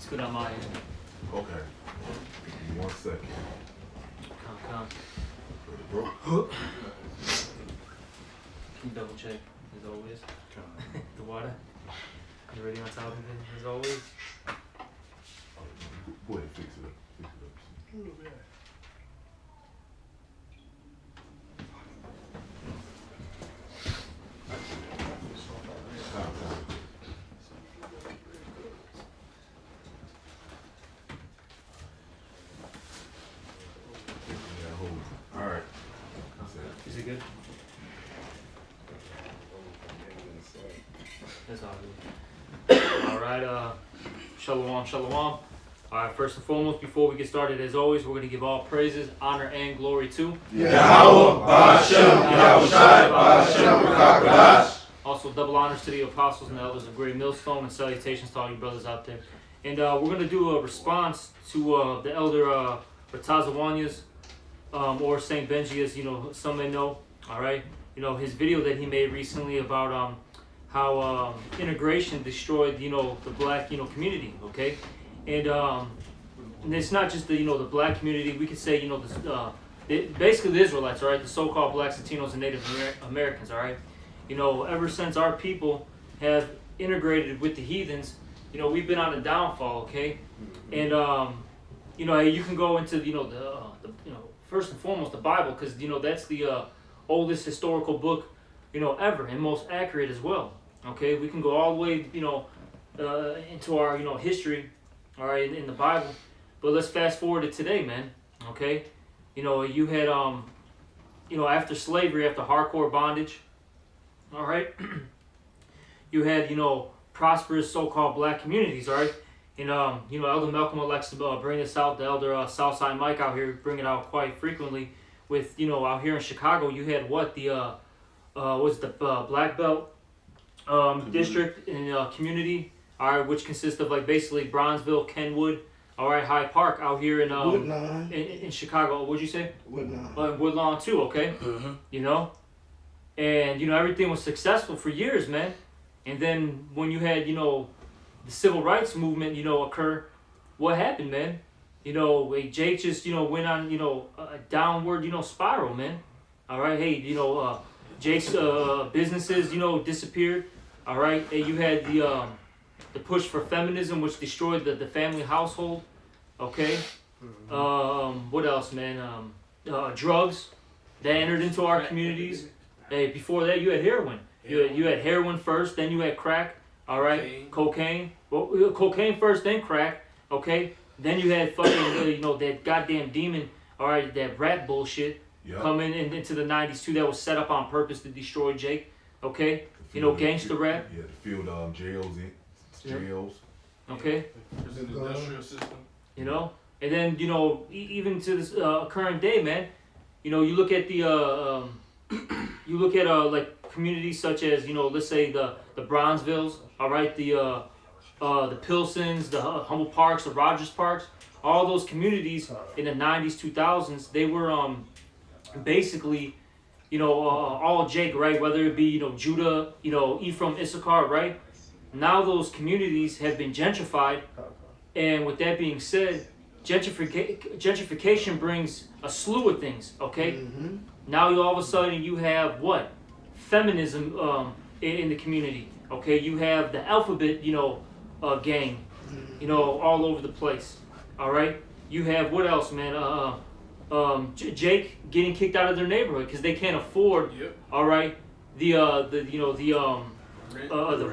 It's good on my end. Okay. Give me 1 second. Come. Bro. Can you double check, as always? The water? You ready on top of it, as always? Go ahead, fix it up. Fix it up. Time. Yeah, hold. All right. That's it. Is it good? That's all good. Alright, shalom. Alright, first and foremost, before we get started, as always, we're going to give all praises, honor, and glory to Yahweh, Ba'ashem, Yahushai, Ba'ashem, Rakakadash. Also, double honors to the apostles and the elders of Great Millstone, and salutations to all you brothers out there. And we're going to do a response to the elder Ratazawanya's, or St. Benji, as some may know. Alright, his video that he made recently about how integration destroyed the black community. Okay, and it's not just the the black community. We could say basically the Israelites, all right, the so-called blacks, Latinos, and Native Americans, all right. Ever since our people have integrated with the heathens, we've been on a downfall. Okay, and you can go into the first and foremost the Bible, because that's the oldest historical book ever, and most accurate as well. Okay, we can go all the way into our history, all right, in the Bible. But let's fast forward to today, man. Okay, you had after slavery, after hardcore bondage, all right, you had prosperous so-called black communities, all right. And Elder Malcolm likes to bring this out. The Elder Southside Mike out here bring it out quite frequently. With out here in Chicago, you had what the Black Belt district and community, all right, which consists of basically Bronzeville, Kenwood, all right, Hyde Park out here in in Chicago. What'd you say? Woodlawn. Woodlawn too. Okay. Mm-hmm. And everything was successful for years, man. And then when you had the civil rights movement occur, what happened, man? Jake just went on a downward spiral, man. All right, hey, Jake's businesses disappeared. All right, hey, you had the push for feminism, which destroyed the family household. Okay, what else, man? Drugs that entered into our communities. Hey, before that you had heroin. You had heroin first, then you had crack. All right, cocaine. Well, cocaine first, then crack. Okay, then you had fucking that goddamn demon. All right, that rat bullshit. Yep. Coming into the 90s too, that was set up on purpose to destroy Jake. Okay, gangster rap. Yeah, the field jails. Okay. There's an industrial system. And then even to this current day, man. You look at the like communities such as let's say the Bronzevilles. All right, the Pilsons, the Humble Parks, the Rogers Parks. All those communities in the 90s, 2000s, they were basically, all Jake, right? Whether it be, Judah, Ephraim, Issachar, right? Now those communities have been gentrified, and with that being said, gentrification brings a slew of things, okay? Mm-hmm. Now all of a sudden you have what? Feminism in the community, okay? You have the alphabet, gang, all over the place, all right? You have what else, man? Jake getting kicked out of their neighborhood because they can't afford. Yep. All right, the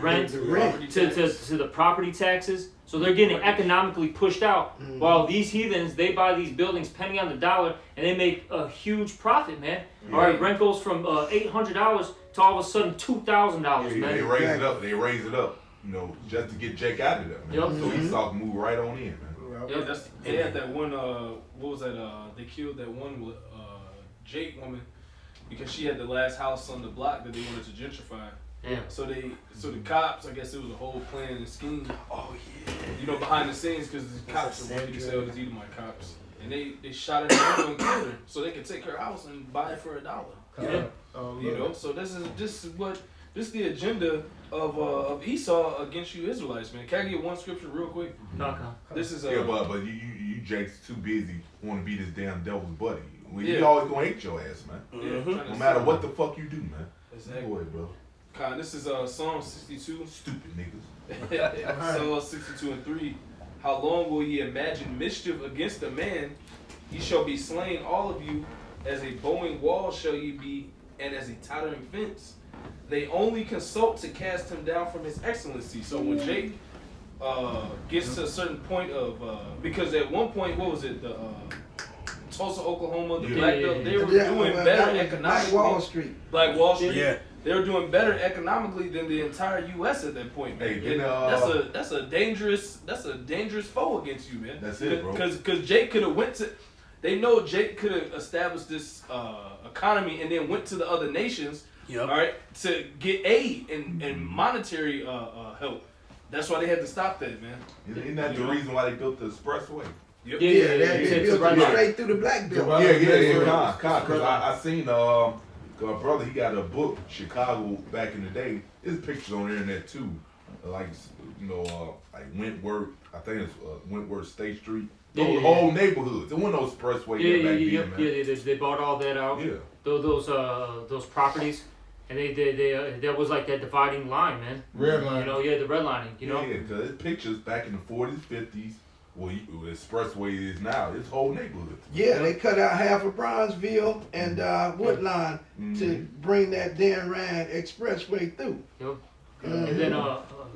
rent to the property taxes. So they're getting economically pushed out. Mm-hmm. While these heathens, they buy these buildings penny on the dollar and they make a huge profit, man. Yeah. All right, rent goes from $800 to all of a sudden $2,000, man. They raise it up. They raise it up. Just to get Jake out of there, man. Yep. So Esau can move right on in, man. Yeah, they had that one. What was that? They killed that one with Jake woman because she had the last house on the block that they wanted to gentrify. Yeah. So the cops, I guess it was a whole plan and scheme. Oh yeah. Behind the scenes, because the cops are ready to sell these Edomite cops, and they shot her in the window and killed her so they could take her house and buy it for $1. Yeah. So this is the agenda of Esau against you Israelites, man. Can I get one scripture real quick? Okay. This is Yeah, but you Jake's too busy want to be this damn devil's buddy. He Yeah. always gonna hate your ass, man. yeah, No matter what the fuck you do, man. Exactly. Go ahead, bro. Con, this is Psalm 62. Stupid niggas. Psalm 62 and 3. How long will ye imagine mischief against a man? Ye shall be slain, all of you. As a bowing wall shall ye be, and as a tottering fence. They only consult to cast him down from his excellency. So when Jake gets to a certain point of because at one point, what was it, the Tulsa, Oklahoma, the Yeah. Black Belt, they were Yeah, doing well, better that was economically. Black Wall Street. Black Wall Street. Yeah. They were doing better economically than the entire U.S. at that point, man. Hey, And didn't, that's a dangerous foe against you, man. That's it, bro. Because Jake could have went to. They know Jake could have established this economy and then went to the other nations, Yep. all right, to get aid and monetary help. That's why they had to stop that, man. Isn't that the reason why they built the expressway? Yep. Yeah, Yeah, yeah, that yeah. they It's built right it line. straight through the Black Belt. Right. Yeah, Cause I seen my brother, he got a book, Chicago, back in the day. There's pictures on the internet too, like like Wentworth. I think it's Wentworth State Street. Yeah, Those yeah, whole neighborhoods. There wasn't no expressway Yeah, there back yeah, then, man. yeah. They bought all that out. Yeah. Those properties, and they there was like that dividing line, man. Red You line. know, yeah, the redlining. You know. Yeah, because it's pictures back in the 40s, 50s. Well, the expressway is now. It's whole neighborhood. Yeah, they cut out half of Bronzeville and Woodline to bring that Dan Rand Expressway through. Yep. And then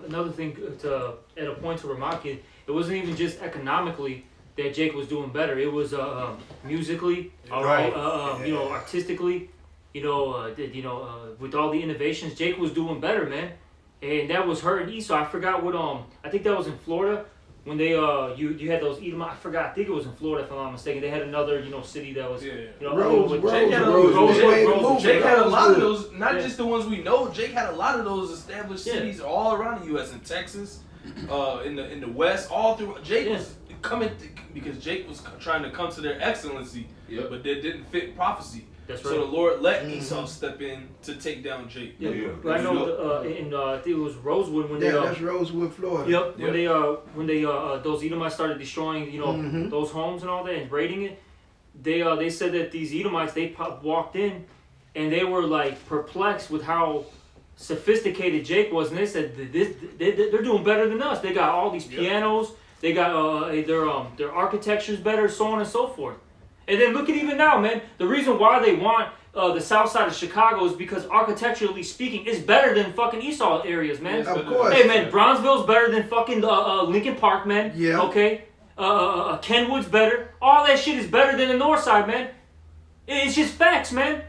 another thing to at a point to remark it wasn't even just economically that Jake was doing better. It was musically, all right, artistically, with all the innovations, Jake was doing better, man. And that was hurting Esau. I forgot what I think that was in Florida when they you had those Edom. I forgot. I think it was in Florida if I'm not mistaken. They had another city that was Jake had a lot of those, not just the ones we know. Jake had a lot of those established cities all around the U.S. in Texas, in the West, all through. Jake was coming because Jake was trying to come to their excellency, but that didn't fit prophecy. That's So right. the Lord let Esau step in to take down Jake. Yeah, but I know I think it was Rosewood when Yeah, they that's Rosewood, Florida. Yep. When they those Edomites started destroying those homes and all that and raiding it, they said that these Edomites walked in and they were like perplexed with how sophisticated Jake was, and they said they're doing better than us. They got all these pianos. They got their architecture's better, so on and so forth. And then look at even now, man. The reason why they want the south side of Chicago is because architecturally speaking, it's better than fucking Esau areas, man. Yes, Of course. Hey, man, Bronzeville's better than fucking Lincoln Park, man. Yeah. Okay. Kenwood's better. All that shit is better than the north side, man. It's just facts, man.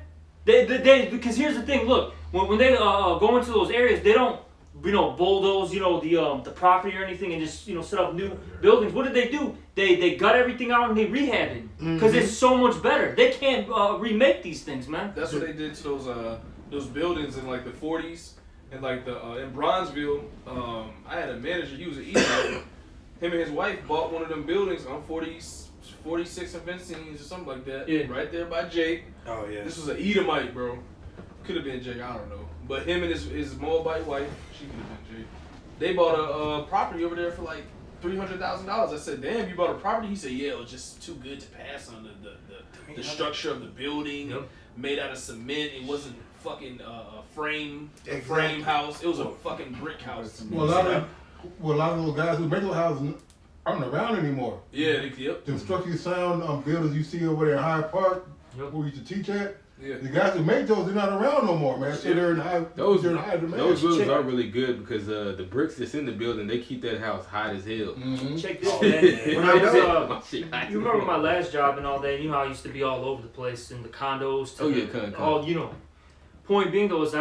Because here's the thing. Look, when they go into those areas, they don't bulldoze the property or anything and just set up new buildings. What did they do? They gut everything out and they rehab it because it's so much better. They can't remake these things, man. That's what they did to those buildings in like the 40s and like in Bronzeville. I had a manager. He was an Edomite. Him and his wife bought one of them buildings on 46 and Vincennes or something like that. Yeah. Right there by Jake. Oh yeah. This was an Edomite, bro. Could have been Jake. I don't know. But him and his Moabite wife, she could have been Jake. They bought a property over there for like $300,000. I said, "Damn, you bought a property?" He said, "Yeah, it was just too good to pass on the structure of the building, Yep. made out of cement. It wasn't fucking a frame Exactly. house. It was a fucking brick house." Well, a lot of those guys who make those houses aren't around anymore. Yeah, yep. The structurally sound buildings you see over there in Hyde Park, Yep. where we used to teach at, Yeah. the guys who make those, they're not around no more, man. So they're in high demand. Those buildings are really good because the bricks that's in the building, they keep that house hot as hell. Mm-hmm. Check this, man. When I was My shit hot you as remember hell. my last job and all that? You know, I used to be all over the place in the condos. Oh, yeah, con. All Point being though is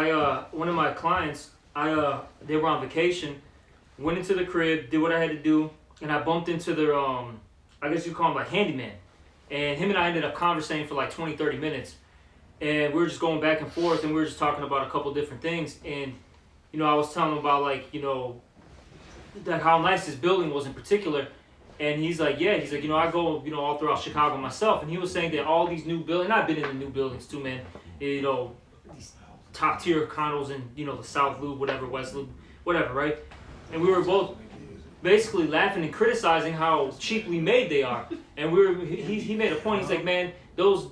one of my clients, they were on vacation, went into the crib, did what I had to do, and I bumped into their I guess you call him like handyman, and him and I ended up conversating for like 20-30 minutes, and we were just going back and forth, and we were just talking about a couple different things, and I was telling him about like that how nice this building was in particular. And he's like, I go, all throughout Chicago myself. And he was saying that all these new buildings, and I've been in the new buildings too, man. These top tier condos in, the South Loop, whatever, West Loop. whatever, right? And we were both basically laughing and criticizing how cheaply made they are. And he made a point. He's like, man,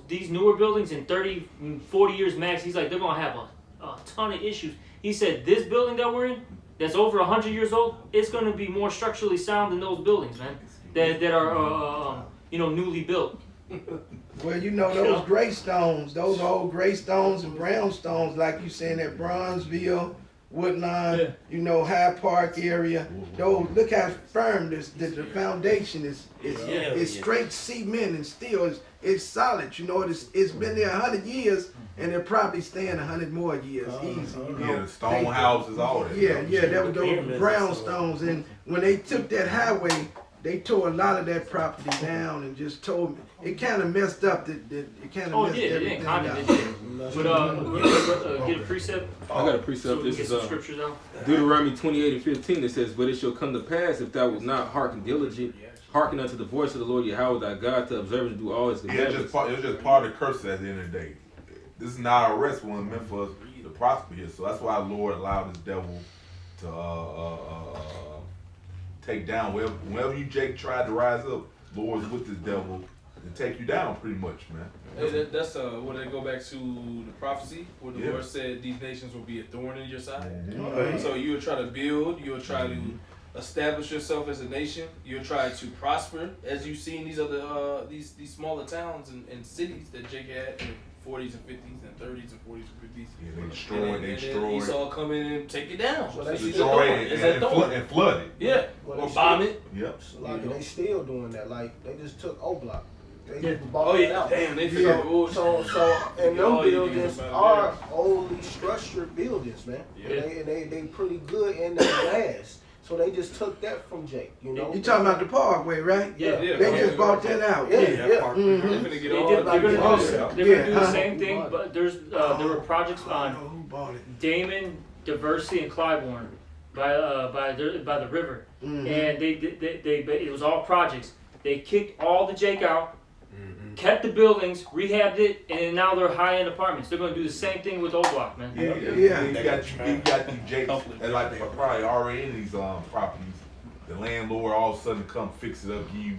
these newer buildings in 30, 40 years max, he's like, they're gonna have a ton of issues. He said this building that we're in, that's over 100 years old, it's gonna be more structurally sound than those buildings, man, that are newly built. Well, you know, those gray stones, those old gray stones and brown stones, like you saying at Bronzeville, Woodline, you know, Hyde Park area. Those, look how firm the foundation is. It's straight cement and steel. It's solid. You know, it's been there 100 years, and it'll probably stand 100 more years easy. You know? Yeah, the stone houses, all that. Yeah, that was those brown stones. And when they took that highway, they tore a lot of that property down and just told me it kind of messed up. It kind of messed everything up. But get a precept. I got a precept. So we This can is get some scriptures out. Deuteronomy 28:15. It says, "But it shall come to pass if thou wilt not hearken unto the voice of the Lord Yahweh thy God to observe and do all His Yeah, commandments." it was just part of the curse at the end of the day. This is not our rest one meant for us to prosper here. So that's why the Lord allowed this devil to take down. Whenever you, Jake, tried to rise up, Lord's with this devil to take you down pretty much, man. Hey, that's when they go back to the prophecy where the Lord said these nations will be a thorn in your side. So you will try to build, you will try to establish yourself as a nation, you'll try to prosper as you've seen these other these smaller towns and cities that Jake had in the 40s and 50s and 30s and 40s and 50s. Yeah, they destroyed. And then Esau come in and take it down. So That's destroy it and flood it. Yeah, or bomb it. Yep. Like, they still doing that. Like, they just took O-Block. They Yeah. bought it out. Damn, they Yeah. figured. So and them all you buildings niggas are about oldly structured buildings, man. Yeah. They pretty good and they last. So they just took that from Jake, you know. You talking about the Parkway, right? Yeah. They just bought that out. Yeah. They're gonna get all They're gonna do the Yeah. same thing, but there were projects I on know who bought it. Damon, Diversey, and Clybourne by the river, and it was all projects. They kicked all the Jake out, kept the buildings, rehabbed it, and now they're high-end apartments. They're gonna do the same thing with Old Block, man. Yeah. You got these Jakes that like probably already in these properties. The landlord all of a sudden come fix it up, give you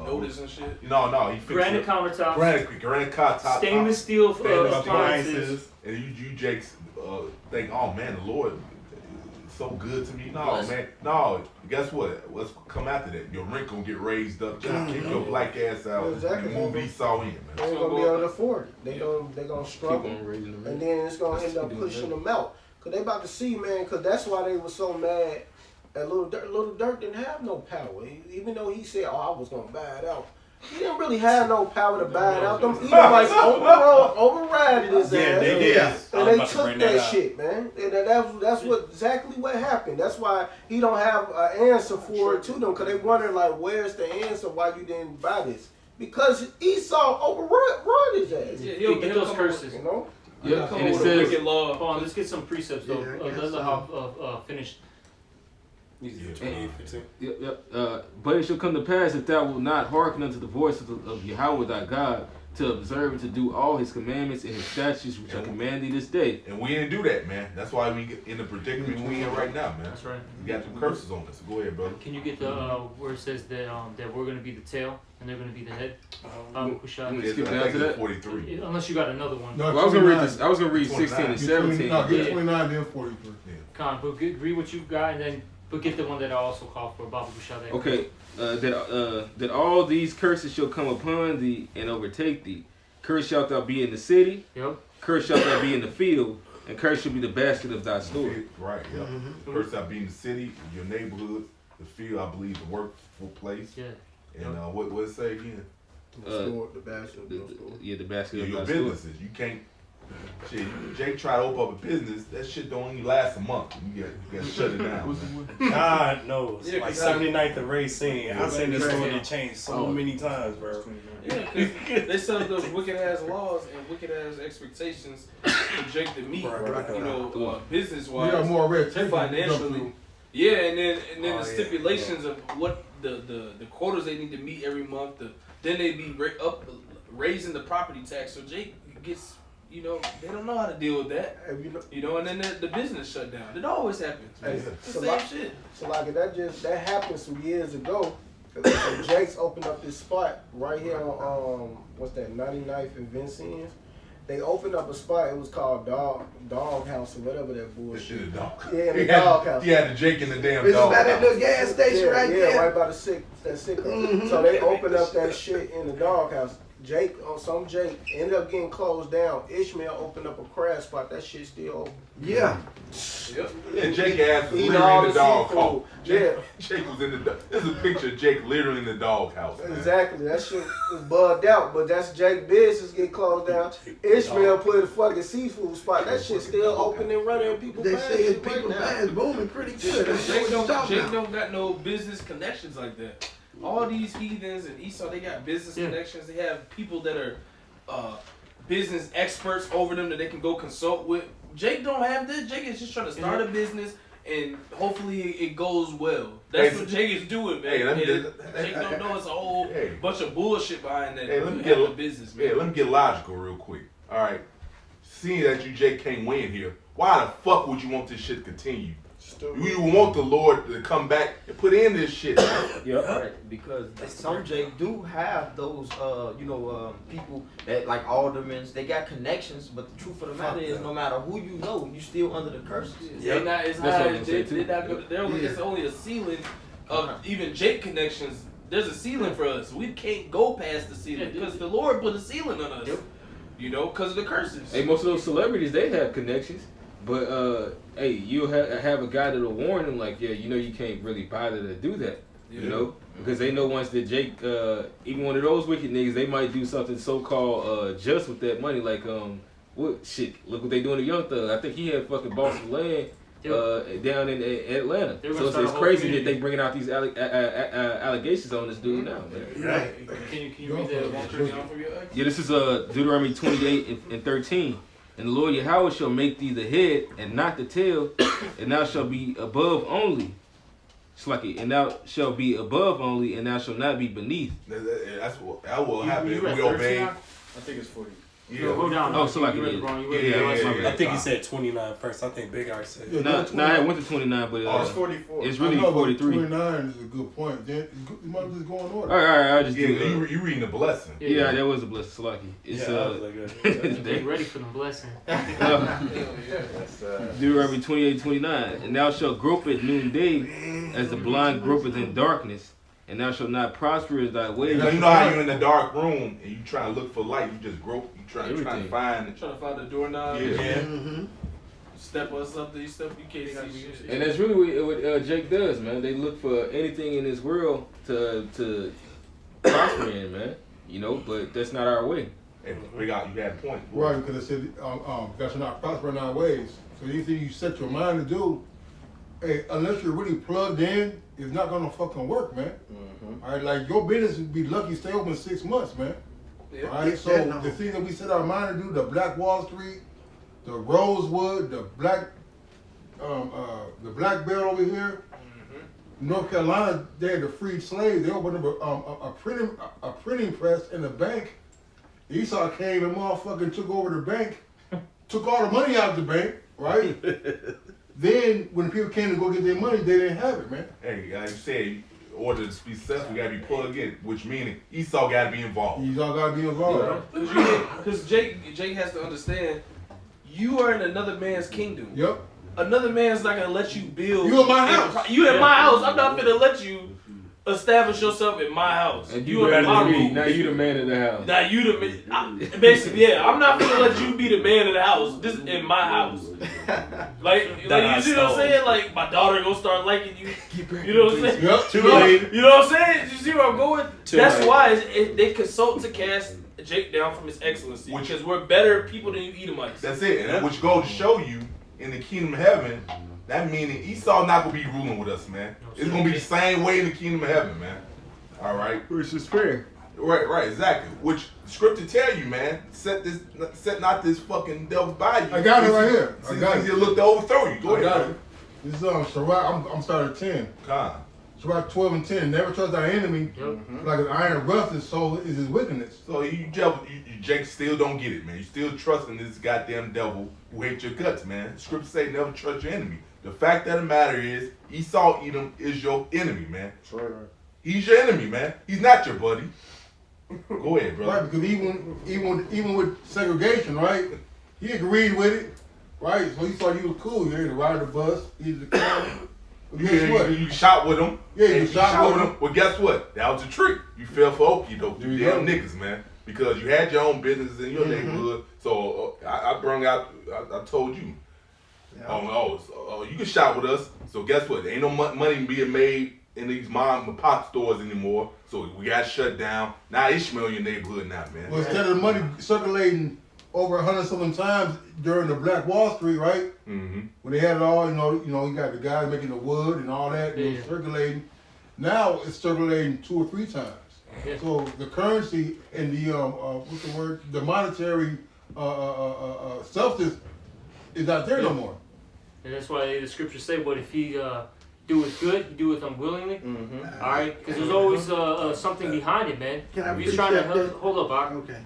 notice and shit. No, he fixed Granite it up. countertops, Granite countertop, stainless steel stainless steel appliances. and you Jakes think, oh man, the Lord is so good to me. No, What? man, no. Guess what? What's come after that? Your rent gonna get raised up. Just kick your black ass out Exactly. and move Esau in, They man. ain't gonna be able to afford it. They gonna Keep struggle. on raising the And rent. then it's gonna end up pushing them out. Cause they about to see, man, cause that's why they were so mad at Little Dirk. Little Dirk didn't have no power. Even though he said, oh, I was gonna buy it out. He didn't really have no power to buy it out. Them Edomites overrided his ass. Yeah, they did. And they took that shit, man. And that's exactly what happened. That's why he don't have an answer for it to them. Cause they wonder like, where's the answer why you didn't buy this? Because Esau overrode his ass. Yeah, Get those curses. You know? Yeah, Come and it with a wicked says, law. Hold on, let's get some precepts though. Yeah, I guess Let's so. how finished. But it shall come to pass if thou wilt not hearken unto the voice of Yahweh thy God to observe and to do all His commandments and His statutes which I command thee this day. And we didn't do that, man. That's why we get in the predicament we in right now, man. That's right. We got some curses on us. Go ahead, brother. Can you get the where it says that we're gonna be the tail and they're gonna be the head? Hushai. Let's skip I down think to it's that. 43. Unless you got another one. No, Well, I was gonna read 29. this. I was gonna read 16 and 17. No, get Yeah. 29, then 43. Con, but read what you got and then get the one that I also call for Baba Hushai. Okay, that all these curses shall come upon thee and overtake thee. Cursed shalt thou be in the city, Yep. cursed shalt thou be in the field, and cursed shall be the basket of thy store. Right, yeah. First, I be in the city, your neighborhood, the field, I believe, the workful place. Yeah. And what it say again? The basket. The basket of Your thy store. businesses. You can't. Shit, Jake try to open up a business. That shit don't even last a month. You got to shut it down. Man. God knows. Yeah, Like 'cause I- 79th and Racine. I've seen this story Yeah. get changed so many times, bro. Yeah, because they set up those wicked ass laws and wicked ass expectations for Jake to meet. Right. You know, business We got wise, more red tape. financially. Yeah, and then Oh, yeah, the stipulations of what the quotas they need to meet every month. Then they be raising the property tax. So Jake gets you know, they don't know how to deal with that. Hey, you know, You know, and then the business shut down. It always happens. Hey, It's so the like- same shit. So like that happened some years ago. So Jake's opened up this spot right here on what's that, 99th and Vincennes. They opened up a spot. It was called Dog House or whatever that This bullshit. shit is dog. Yeah, in the He had- dog house. He had the Jake in the damn It's dog. by that house. little gas station right yeah, there. right by that sick. Mhm. So they opened up that shit in the dog house. Jake ended up getting closed down. Ishmael opened up a crab spot. That shit still open. Yeah. Yep. Yeah, Jake ass was Eating all literally in the the dog seafood. house. Jake, Yeah. Jake was in the. This is a picture of Jake literally in the dog house. Man. Exactly. That shit was bugged out, but that's Jake business get closed down. Ishmael put a fucking seafood spot. That shit still open and running in people's They bags say his right people now. bags booming pretty good. That's Jake what don't, you talking Jake about. don't got no business connections like that. All these heathens and Esau, they got business connections. They have people that are business experts over them that they can go consult with. Jake don't have that. Jake is just trying to start a business and hopefully it goes well. That's Hey, what Jake is doing, man. hey, let me And get- Jake don't know it's a whole Hey. bunch of bullshit behind that. Hey, let me You get have a business, man. Yeah, let me get logical real quick. All right, seeing that you Jake can't win here, why the fuck would you want this shit to continue? You want the Lord to come back and put in this shit. Right, because some Jake do have those, people that like aldermen. They got connections, but the truth of the matter is, no matter who you know, you still under the curses. They're not as That's high what I'm as saying, they're too. not gonna, they're only, it's only a ceiling of even Jake connections. There's a ceiling for us. We can't go past the ceiling because the Lord put a ceiling on us. You know, because of the curses. Hey, most of those celebrities, they have connections. But, hey, you'll have a guy that'll warn them, like, yeah, you know you can't really bother to do that. You know? Because they know once that Jake, even one of those wicked niggas, they might do something so-called just with that money. Like, look what they doing to Young Thug. I think he had fucking bought some land down in Atlanta. So it's crazy that they bringing out these allegations on this dude now, man. Right. Can you read that one for me? Yeah, this is Deuteronomy 28 and 13. And the Lord Yahweh shall make thee the head and not the tail, and thou shalt be above only. It's like it, and thou shalt be above only, and thou shalt not be beneath. That will happen if You we read obey. 13? I think it's 40. Yeah. Go down. Oh, so like you read it it wrong. You Yeah, read it yeah, right. yeah. I think he said 29 first. I think Big R said. Yeah, Nah, I went to 29, but Oh, It's 44. it's really I know, but 43. 29 is a good point. Then you might just go in order. All right, I'll just Yeah, do you reading the blessing. Yeah, that was a blessing, Salaki. It's Yeah, I was like, good. Get ready for the blessing. Deuteronomy 28, 29. And thou shalt grope at noonday as the blind gropeth in darkness, and thou shalt not prosper as thy ways. You know how you in the dark room and you trying to look for light, you just grope, you trying to Everything. find. Trying to find the doorknob. Yeah. Mm-hmm. Step on something. You can't see shit. And that's really what Jake does, man. They look for anything in this world to prosper in, man. You know, but that's not our way. And you had a point. Right, because it said, that should not prosper in our ways. So anything you set your mind to do, hey, unless you're really plugged in, it's not gonna fucking work, man. All right, like your business would be lucky to stay open 6 months, man. Yeah. All right, so the thing that we set our mind to do, the Black Wall Street, the Rosewood, the black belt over here, North Carolina, they had the freed slaves. They opened up a printing press in the bank. Esau came and motherfucking took over the bank, took all the money out of the bank, right? Then when people came to go get their money, they didn't have it, man. Hey, like you said, in order to be successful, you gotta be plugged in, which means Esau gotta be involved. Esau gotta be involved. Because Jake has to understand, you are in another man's kingdom. Yep. Another man's not gonna let you build. You in my house. You in my house. I'm not gonna let you establish yourself in my house. And You in my room. now you the man of the house. Now you the man. Basically, yeah. I'm not gonna let you be the man of the house. This is in my house. Like you see what I'm saying? Like my daughter gonna start liking you. You know what I'm saying? Yep. Too late. You know what I'm saying? You see where I'm going? Too That's late. why they consult to cast Jake down from his excellency. Which- Because we're better people than you Edomites. That's it. And which goes to show you in the kingdom of heaven, that meaning Esau not gonna be ruling with us, man. It's gonna be the same way in the kingdom of heaven, man. All right. Which is fair. Right, exactly. Which scripture tell you, man, set not this fucking devil by you. I got it right here. I got it. He'll look to overthrow you. Go I got ahead. it. This is Sirach. I'm starting at 10. Con. Sirach 12 and 10. Never trust thy enemy. Yep. Like an iron rusted, so is his wickedness. So Jake still don't get it, man. You still trusting this goddamn devil who hates your guts, man. Scripture say never trust your enemy. The fact of the matter is, Esau Edom is your enemy, man. He's your enemy, man. He's not your buddy. Go ahead, brother. Right, because even with segregation, right? He agreed with it, right? So he thought you was cool. You had to ride the bus, he's the clown. But guess what? You shot with him. Yeah, you and shot with him. Well, guess what? That was a trick. You fell for okie doke, you There damn you niggas, man. Because you had your own business in your neighborhood. So I brung out, I told you. Oh, you can shop with us. So guess what? There ain't no money being made in these mom and pop stores anymore. So we got shut down. Now Ishmael in your neighborhood now, man. Well, instead of the money circulating over 100-something times during the Black Wall Street, right? Mm-hmm. When they had it all, you got the guys making the wood and all that, it was circulating. Now it's circulating 2 or 3 times. Yeah. So the currency and the what's the word? The monetary substance is not there no more. And that's why the scriptures say, "But if he doeth good, he doeth unwillingly." All right, because there's always something behind it, man. Can I He's trying to precept that? hold up, Ak. Okay.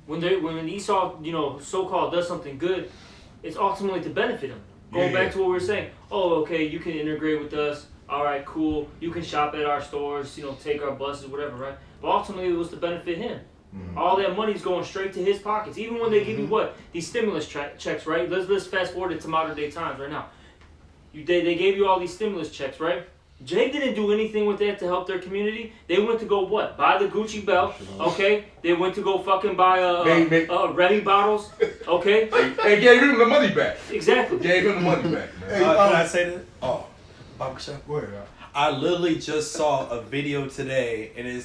When Esau, so-called does something good, it's ultimately to benefit him. Going back to what we were saying. Oh, okay, you can integrate with us. All right, cool. You can shop at our stores. Take our buses, whatever, right? But ultimately, it was to benefit him. All that money's going straight to his pockets. Even when they give you these stimulus checks, right? Let's fast forward it to modern day times right now. They gave you all these stimulus checks, right? Jake didn't do anything with that to help their community. They went to go what? Buy the Gucci belt, okay? They went to go fucking buy Remy bottles, okay? Hey, gave him the money back. Exactly. Gave him the money back, man. Hey, Can I say that? Oh, Barbershop. Go ahead. I literally just saw a video today, and it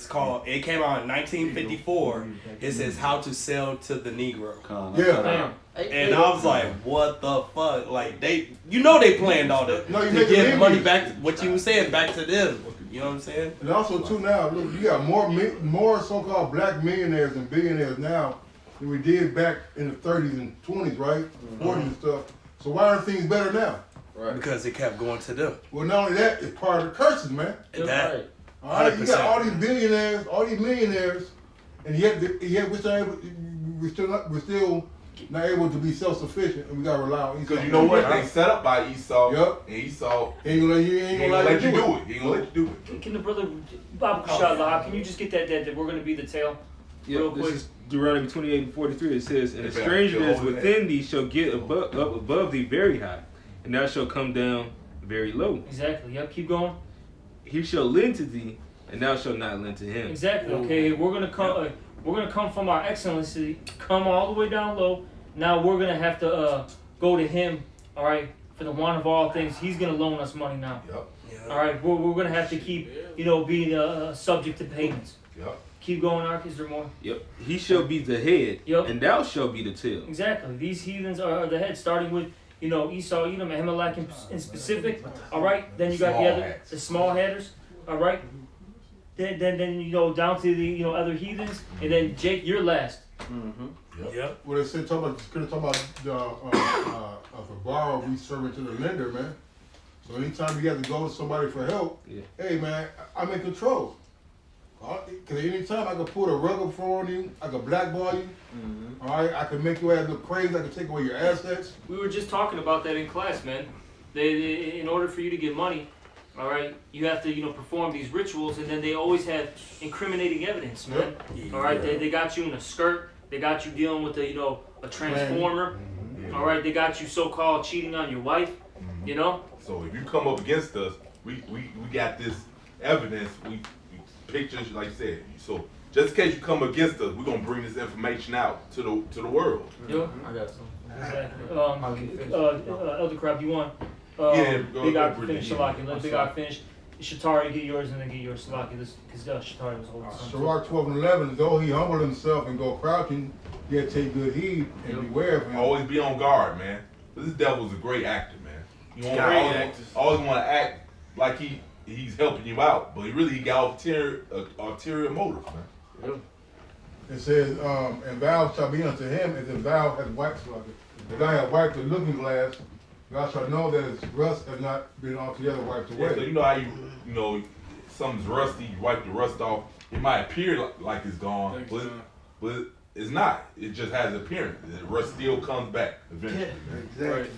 came out in 1954. It says how to sell to the Negro. Yeah. Damn. And I was like, what the fuck? Like, they planned all that No, you to make give it money easy. back, what you were saying, back to them. You know what I'm saying? And also too now, look, you got more so-called black millionaires and billionaires now than we did back in the 30s and 20s, right? 40s and stuff. So why are things better now? Right. Because it kept going to them. Well, not only that, it's part of the curses, man. And that, All right, you got 100%. all these billionaires, all these millionaires, and yet we're still not able to be self-sufficient, and we gotta rely on Esau. Because you know what? They set up by Esau. Yep. And Esau Ain't gonna let you do it. He ain't gonna let you do it. Can the brother Bob Kushala, can you just get that we're gonna be the tail? Real This quick. is Deuteronomy 28 and 43. It says, "And a They stranger that is better within thee shall get up above thee very high, and thou shalt come down very low. Exactly. Yep. Keep going. He shall lend to thee, and thou shalt not lend to him." Exactly. Okay. We're gonna come. We're gonna come from our excellency, come all the way down low. Now we're gonna have to go to him. All right. For the one of all things, he's gonna loan us money now. Yep. All right. We're gonna have to keep being subject to payments. Yep. Keep going, Ark. Is there more? Yep. He shall be the head, Yep. and thou shalt be the tail. Exactly. These heathens are the head, starting with Esau, Edom, and Ahimelech in specific. All right. Then you got the small headers. All right. Then down to the other heathens, and then Jake, you're last. Yep. Well, they said talk about the borrower be serving to the lender, man. So anytime you have to go to somebody for help, hey man, I'm in control. Cause anytime I can pull the rug up from you, I can blackball you. All right, I can make your ass look crazy. I can take away your assets. We were just talking about that in class, man. They in order for you to get money, all right, you have to perform these rituals, and then they always have incriminating evidence, man. All right, they got you in a skirt. They got you dealing with a transformer. All right, they got you so-called cheating on your wife. So if you come up against us, we got this evidence. We pictures, like you said. So just in case you come against us, we're gonna bring this information out to the world. Yep. I got some. Exactly. Elder Crab, you want? Yeah, Big Eye go finish. Shalaki. Let Big Eye finish. Shatari, get yours, and then get yours, Shalaki. Because Shatari was holding something. Sirach 12 and 11, though he humble himself and go crouching, yet take good heed and beware of him. Always be on guard, man. This devil's a great actor, man. You always want to act like he's helping you out, but he got ulterior motives, man. It says, and thou shalt be unto him as if thou hast wiped, if thou hast wiped the looking glass God shall know that its rust has not been altogether wiped Yeah, so away. you know how you know, something's rusty, you wipe the rust off. It might appear like it's gone, but it's not. It just has an appearance. The rust still comes back eventually. Exactly.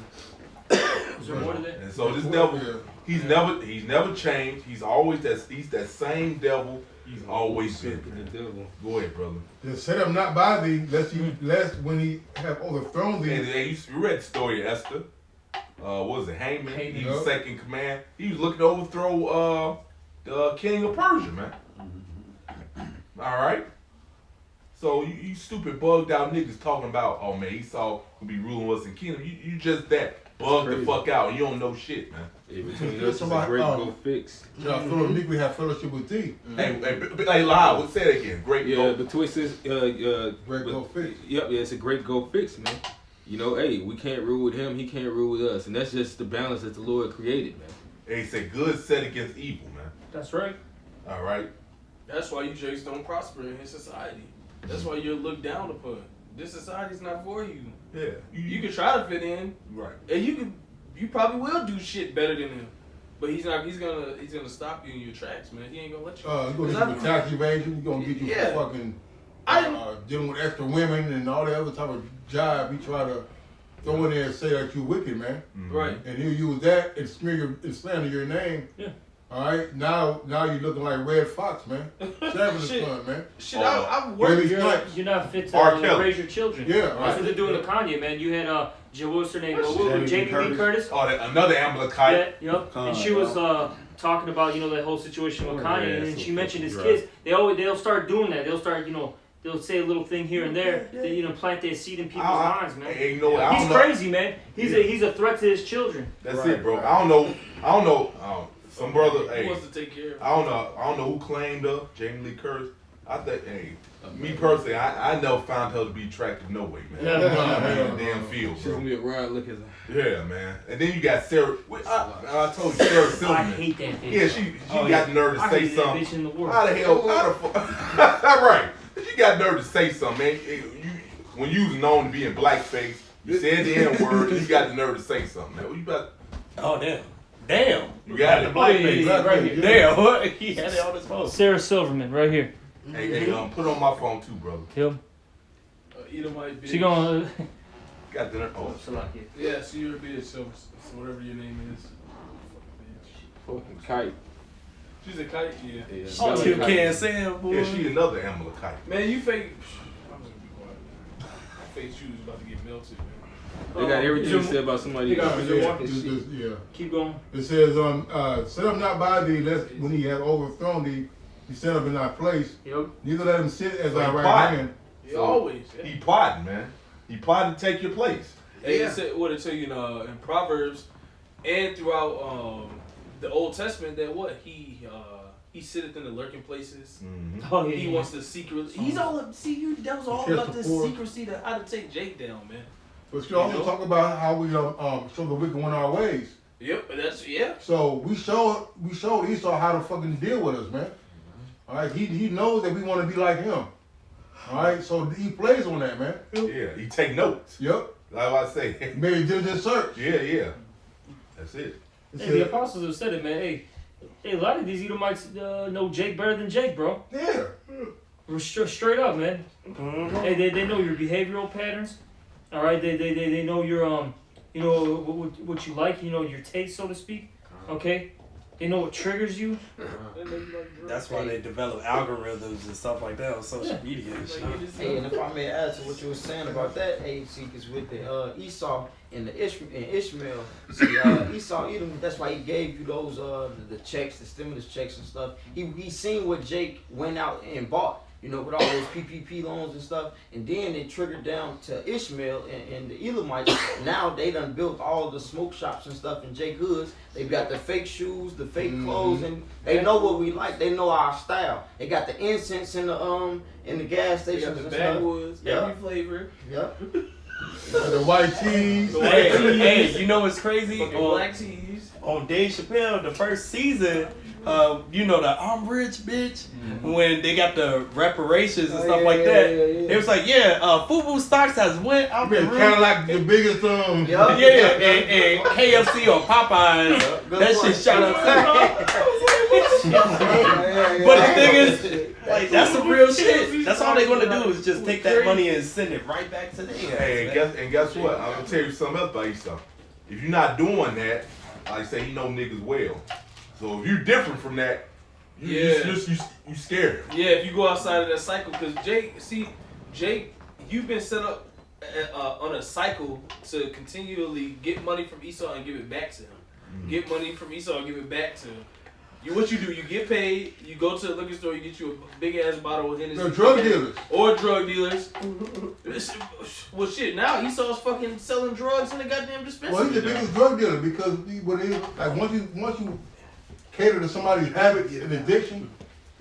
Is there more to that? And so this devil, he's never changed. He's that same devil. He's always been. The devil. Go ahead, brother. Just set him not by thee, lest when he have overthrown thee. And you read the story of Esther. What was it, Haman? He was second command. He was looking to overthrow the king of Persia, man. All right. So you stupid bugged out niggas talking about, oh man, Esau will be ruling us in kingdom. You just that bugged the fuck out. You don't know shit, man. Yeah, between us is a great go fix. Shall Philip meek we have fellowship with thee. Hey, loud. Say that again. Great. Yeah, the twist is Great go fix. Yep, yeah, it's a great go fix, man. You know, hey, we can't rule with him, he can't rule with us, and that's just the balance that the Lord created, man. They say good set against evil, man. That's right. All right. That's why you Jakes don't prosper in his society. That's why you're looked down upon. This society's not for you. Yeah. You can try to fit in, Right. and you probably will do shit better than him. But he's not. He's gonna stop you in your tracks, man. He ain't gonna let you. You're gonna get you with tax evasion, you're gonna get you Yeah. for fucking dealing with extra women and all the other type of job you try to throw in there and say that you wicked, man. Right. And he'll use that and slander your name. Yeah. All right, now you're looking like Red Fox, man. Savage Shit. son, man. Shit, I've worked. Baby Snipes. You're not fit R. to Kelly. raise your children. Yeah, That's right. what they're doing to Kanye, man. You had what's her name? Jamie Jamie Lee Curtis. Oh, another Amalekite. Yeah, yep. And she was talking about that whole situation with Kanye, and she mentioned his right. kids. They'll start doing that. They'll start they'll say a little thing here and there. They plant their seed in people's minds, man. Hey, you know what? I He's don't know. crazy, man. He's a threat to his children. That's it, bro. I don't know. Some brother. Who Hey, wants to take care of? I don't know who claimed her. Jamie Lee Curtis. I think. Hey, me personally, I never found her to be attractive. No way, man. Yeah. Damn field, She's gonna bro. be a ride, look at her. Yeah, man. And then you got Sarah. I told you Sarah I Silverman. hate that bitch. Yeah, she got the nerve to I say hate that something. bitch in the world. How the fuck? Right. She got nerve to say something, man. When you was known to be in blackface, you said the N-word, and you got the nerve to say something, man. What you about? Oh damn. Damn. You got it. Yeah, right here. Damn. What? He had it on his phone. Sarah Silverman, right here. Hey, put it on my phone too, brother. Yep. Edomite bitch. She gonna. Got the nerve. Oh, Salakia. Yeah, so you're a bitch. So whatever your name is. Fucking kite. She's a kite. Yeah. Yeah, Oh, Bella you Kite. can't say it, boy. yeah, she another Amalekite. Man, you fake. I'm just gonna be quiet. Man. Fake shoes about to get melted, man. They got everything to say about somebody. You got else. it. Yeah. Keep going. It says, set up not by thee, lest when he have overthrown thee, he set up in thy place. Yep. Neither let him sit as So thy he right plotting. hand. Yeah, always. Yeah. He plotting, man. He plotting to take your place. Hey, it said what it tell you in Proverbs and throughout the Old Testament that what he sitteth in the lurking places. Oh yeah. He wants to secretly. He's all that was all He about cares this for- secrecy to how to take Jake down, man. But she also talk about how we show the wicked one our ways. Yep, that's yeah. So we showed Esau how to fucking deal with us, man. All right, he knows that we want to be like him. All right, so he plays on that, man. Yeah, he take notes. Yep. Like I say. Maybe diligent search. Yeah. That's it. It Hey, said- the apostles have said it, man. Hey, a lot of these Edomites know Jake better than Jake, bro. Yeah. Straight up, man. Hey, they know your behavioral patterns. All right, they know your what you like, your taste, so to speak. Okay, they know what triggers you. That's why they develop algorithms and stuff like that on social media and shit. Hey, and if I may add to what you were saying about that, is with the Esau and the Ishmael. See, Esau, Edom, that's why he gave you those the checks, the stimulus checks and stuff. He seen what Jake went out and bought, with all those PPP loans and stuff, and then it triggered down to Ishmael and the Edomites. Now they done built all the smoke shops and stuff in Jake hoods. They've got the fake shoes, the fake clothes, and they know what we like. They know our style. They got the incense in the gas They stations got the and stuff. backwoods, Yeah. every flavor. Yep. The white tees. Hey, you know what's crazy? Fucking black tees. on Dave Chappelle, the first season, you know, the I'm rich, bitch, when they got the reparations and stuff like that. It was like, FUBU stocks has went out the roof. Kind of like the biggest and KFC or Popeyes, that shit shot up. But the thing is, like, that's some real shit. That's all they're gonna do is just take that money and send it right back to them. Hey, guess what? I'm gonna tell you something else about Esau. If you're not doing that, like I say, you know niggas well. So if you're different from that, you scared. Yeah, if you go outside of that cycle, because Jake, you've been set up on a cycle to continually get money from Esau and give it back to him. Get money from Esau and give it back to him. What you do, you get paid, you go to the liquor store, you get you a big ass bottle of Hennessy. They're drug dealers. Or drug dealers. Well, shit, now Esau's fucking selling drugs in the goddamn dispensary. Well, he's the biggest drug dealer because like once you cater to somebody's habit and addiction,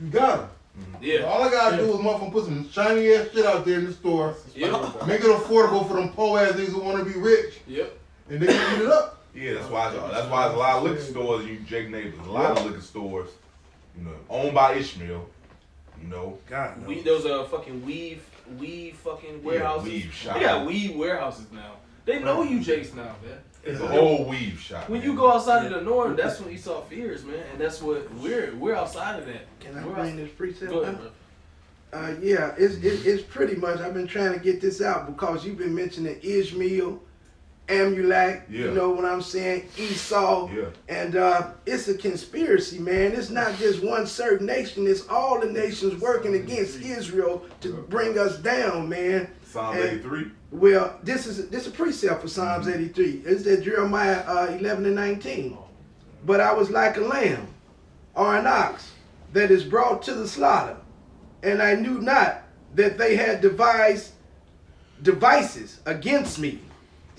you got him. Yeah. All I gotta do is motherfucker put some shiny ass shit out there in the store, make it affordable for them poor ass niggas who want to be rich. Yep. And they can eat it up. Yeah, that's why there's a lot of liquor stores. Jake neighbors, a lot of liquor stores, you know, owned by Ishmael. You know, God, no. Those fucking weave fucking warehouses. Weave shop. They got weave warehouses now. They know you Jakes now, man. It's a whole weave shop. When you go outside of the norm, that's when Esau fears, man, and that's what we're outside of that. Can I bring this precept Go up? ahead, bro. Yeah, it's pretty much. I've been trying to get this out because you've been mentioning Ishmael, Amulek, you know what I'm saying, Esau, and it's a conspiracy, man. It's not just one certain nation. It's all the nations working against Israel to bring us down, man. Psalm 83. Well, this is a precept for Psalms 83. It's that Jeremiah 11 and 19. But I was like a lamb or an ox that is brought to the slaughter, and I knew not that they had devised devices against me,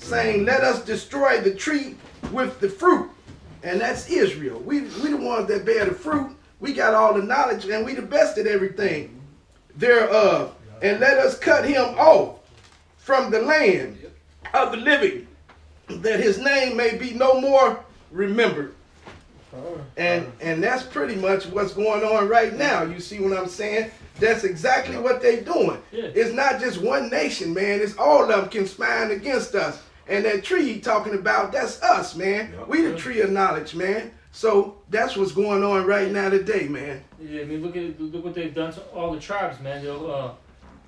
saying, let us destroy the tree with the fruit. And that's Israel. We the ones that bear the fruit. We got all the knowledge, and we the best at everything thereof. And let us cut him off from the land of the living, that his name may be no more remembered. And that's pretty much what's going on right now. You see what I'm saying? That's exactly what they're doing. It's not just one nation, man. It's all of them conspiring against us. And that tree he talking about, that's us, man. We the tree of knowledge, man. So that's what's going on right now today, man. Yeah, I mean, look what they've done to all the tribes, man.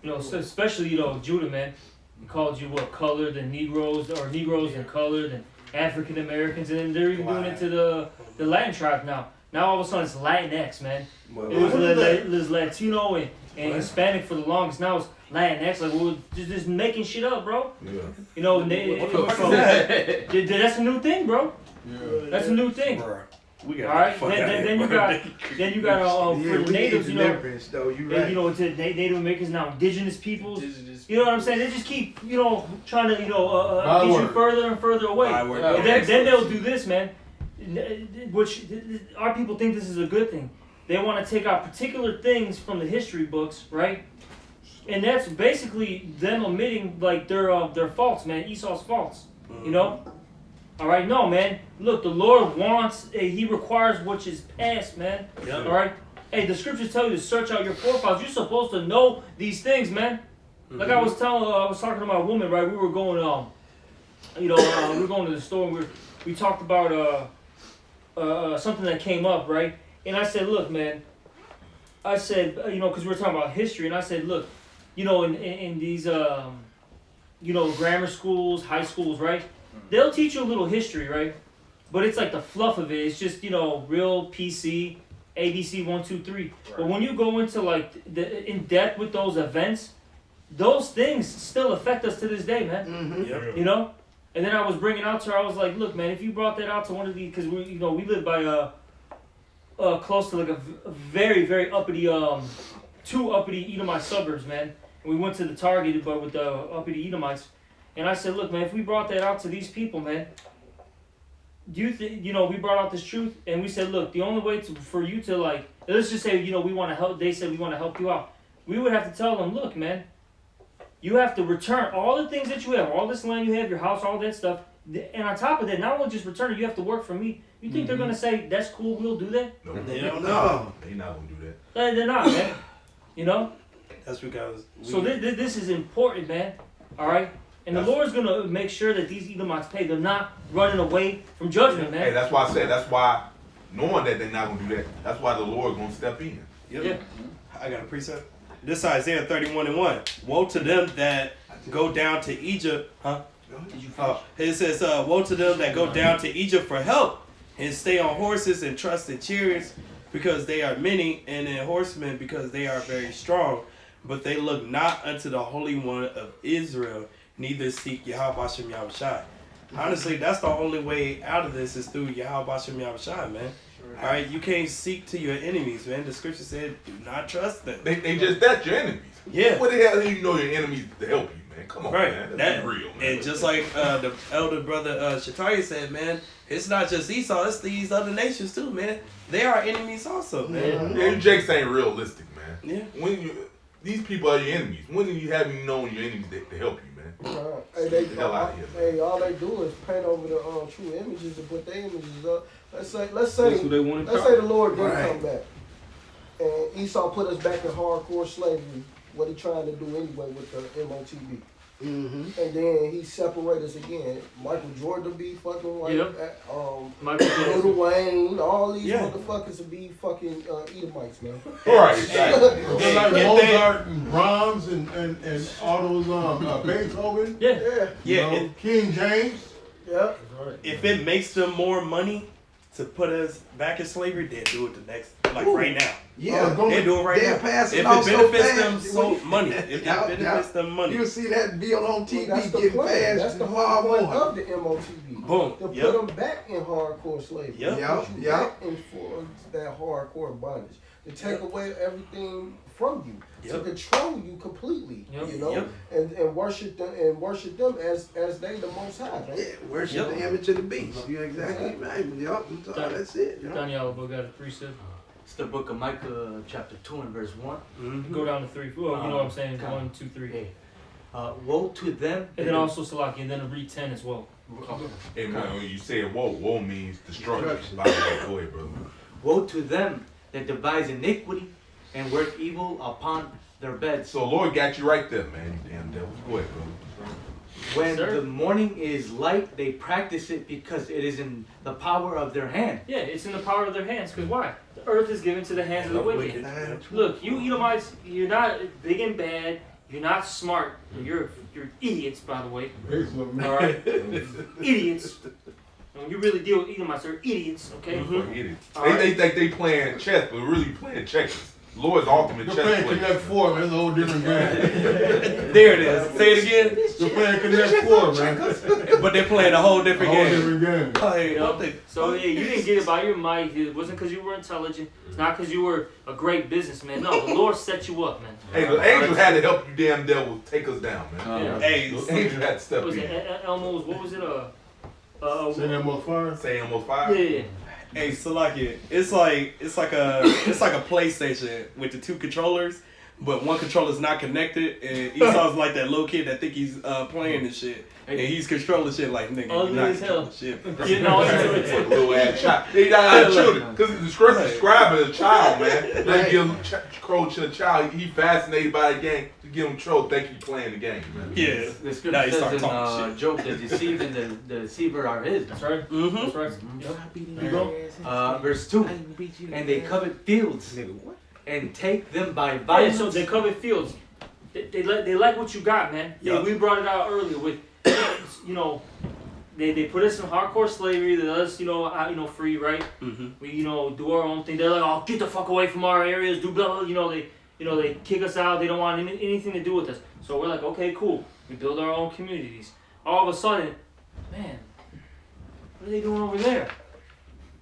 Especially Judah, man. He called you colored and Negroes, or Negroes and colored and African Americans, and then they're even doing it to the Latin tribes now. Now all of a sudden it's Latinx, man. It was Latino and Hispanic for the longest. Now it's Latinx. Like we're just making shit up, bro. Yeah. You know, that's a new thing, bro. Yeah. That's a new thing. We got all right. Then you got for the natives, though, to Native Americans now, indigenous peoples. You know what I'm saying? They just keep trying to get you further and further away. And then they'll do this, man. Which our people think this is a good thing. They want to take out particular things from the history books, right? And that's basically them omitting like their faults, man. Esau's faults, you know. All right, no, man. Look, the Lord He requires which is past, man. Yep. All right. Hey, the scriptures tell you to search out your forefathers. You're supposed to know these things, man. Like I was talking to my woman, right? We were going, we were going to the store and we talked about something that came up, right? And I said, look, man. I said, because we were talking about history, and I said, look, in these, grammar schools, high schools, right? They'll teach you a little history, right? But it's like the fluff of it. It's just, real PC, ABC 1, 2, 3. Right. But when you go into like in depth with those events, those things still affect us to this day, man. Mm-hmm. Yep. And then I was bringing out to her, I was like, look, man, if you brought that out to one of these, because we live by close to like a very, very uppity, 2 uppity Edomite suburbs, man. And we went to the Target, but with the uppity Edomites. And I said, look, man, if we brought that out to these people, man, do you think, we brought out this truth, and we said, look, the only way for you to, like, let's just say, we want to help, they said we want to help you out. We would have to tell them, look, man, you have to return all the things that you have, all this land you have, your house, all that stuff, And on top of that, not only just return it, you have to work for me. You think they're gonna say that's cool? We'll do that? No, They don't know. They not gonna do that. They're not, man. You know. That's because. So this is important, man. All right. And the Lord's gonna make sure that these Edomites pay. They're not running away from judgment, man. Hey, that's why I said. That's why, knowing that they're not gonna do that, that's why the Lord gonna step in. Yep. Yeah. I got a precept. This is Isaiah 31:1. Woe to them that go down to Egypt. Huh? It says, woe to them that go down to Egypt for help and stay on horses and trust in chariots because they are many, and in horsemen because they are very strong. But they look not unto the Holy One of Israel, neither seek Yahweh Bashem Yahushai. Honestly, that's the only way out of this is through Yahweh Bashem Yahushai, man. All right, you can't seek to your enemies, man. The scripture said, "Do not trust them." They just that's your enemies. Yeah. What the hell do you know your enemies to help you, man? Come on, Right. man. That That's real, man. And just like the elder brother Shatari said, man, it's not just Esau, it's these other nations too, man. They are enemies also, man. Yeah, you Jakes ain't realistic, man. Yeah. When these people are your enemies. When do you have known your enemies to help you, man? Hey, Get the hell out of here, man. hey, all they do is paint over the true images and put their images up. Let's say That's who they want to let's call. say the Lord did Right. come back, and Esau put us back in hardcore slavery. What he trying to do anyway with the MOTB? Mm-hmm. And then he separate us again. Michael Jordan be fucking like Yep. Lil Michael Jackson. Wayne, all these Yeah. motherfuckers will be fucking Edomites, man. All right, exactly. Just like Hey, Mozart and Brahms and all those Beethoven, Yeah. Yeah, Yeah, you know, King James. yeah. if it makes them more money to put us back in slavery, they'll do it the next, like right now. Yeah. They do it right They'll now. pass it If off it so benefits fast. them so money, if it Yeah, benefits them money, You'll see that bill on Well, TV that's the getting plan. passed That's the tomorrow whole point morning. of the MOTB. boom. To put Yep. them back in hardcore slavery. Yep. To Yep, put you yep. back in for that hardcore bondage. To take away everything from you. Yep. To control you completely. Yep. You know? Yep. And worship them as they the most high. Right? Yeah, worship Yep. the image of the beast. You're exactly right. Yup, that's it. You know? Daniel, we got a precept. It's the book of Micah, chapter 2 and verse 1. Mhm. Go down to 3. Well, you know what I'm saying? Okay. 1, 2, 3. Woe to them. And then also Salaki, and then read 10 as well. Hey, man, when you say woe means destruction. By the way, go ahead, brother. Woe to them that devise iniquity and work evil upon their beds. So, Lord got you right there, man. You damn devil. Go ahead, brother. When Sir? the morning is light, they practice it because it is in the power of their hand. Yeah, it's in the power of their hands. Because why? The earth is given to the hands of the wicked. Look, you Edomites, you're not big and bad. You're not smart. You're idiots, by the way. Basically, All right, idiots. And when you really deal with Edomites, they're idiots. Okay. Forget it. All They right. think they playing chess, but really playing checkers. Lord's ultimate You're chess playing player. Connect 4, man. It's a whole different game. There it is. Say it again. You're playing Connect 4, man. But they're playing a whole A different whole game. different game. Oh, hey, You know? don't they? So yeah, you didn't get it by your might. It wasn't because you were intelligent. It's not because you were a great businessman. No, the Lord set you up, man. Hey, the angels had to help you damn devil take us down, man. Yeah. Hey, The angels had to step What was in. it? Elmo's. What was it? Say that more fire. Say almost Yeah, five. yeah. hey, Salaki, it's like a PlayStation with the two controllers, but one controller's not connected, and Esau's like that little kid that think he's playing and shit, and he's controlling shit like nigga, Ugly you're not as hell. controlling shit. Getting all into it. Little ass child. They got children. Because describing a child, man. They give control to a child. He fascinated by the game to give him control. Think he playing the game, man. Yeah. The scripture Now you start says in talking shit. Job, the deceived and the deceiver are his. That's right. Mm-hmm. That's right. Yep. You go. Verse 2. And they covet fields and take them by Yeah, violence. so they cover fields. They like what you got, man. Yeah, Yup. we brought it out earlier with, you know, they put us in hardcore slavery. They let us, free, right? Mm-hmm. We, do our own thing. They're like, oh, get the fuck away from our areas. Do blah, blah. They kick us out. They don't want anything to do with us. So we're like, okay, cool. We build our own communities. All of a sudden, man, what are they doing over there?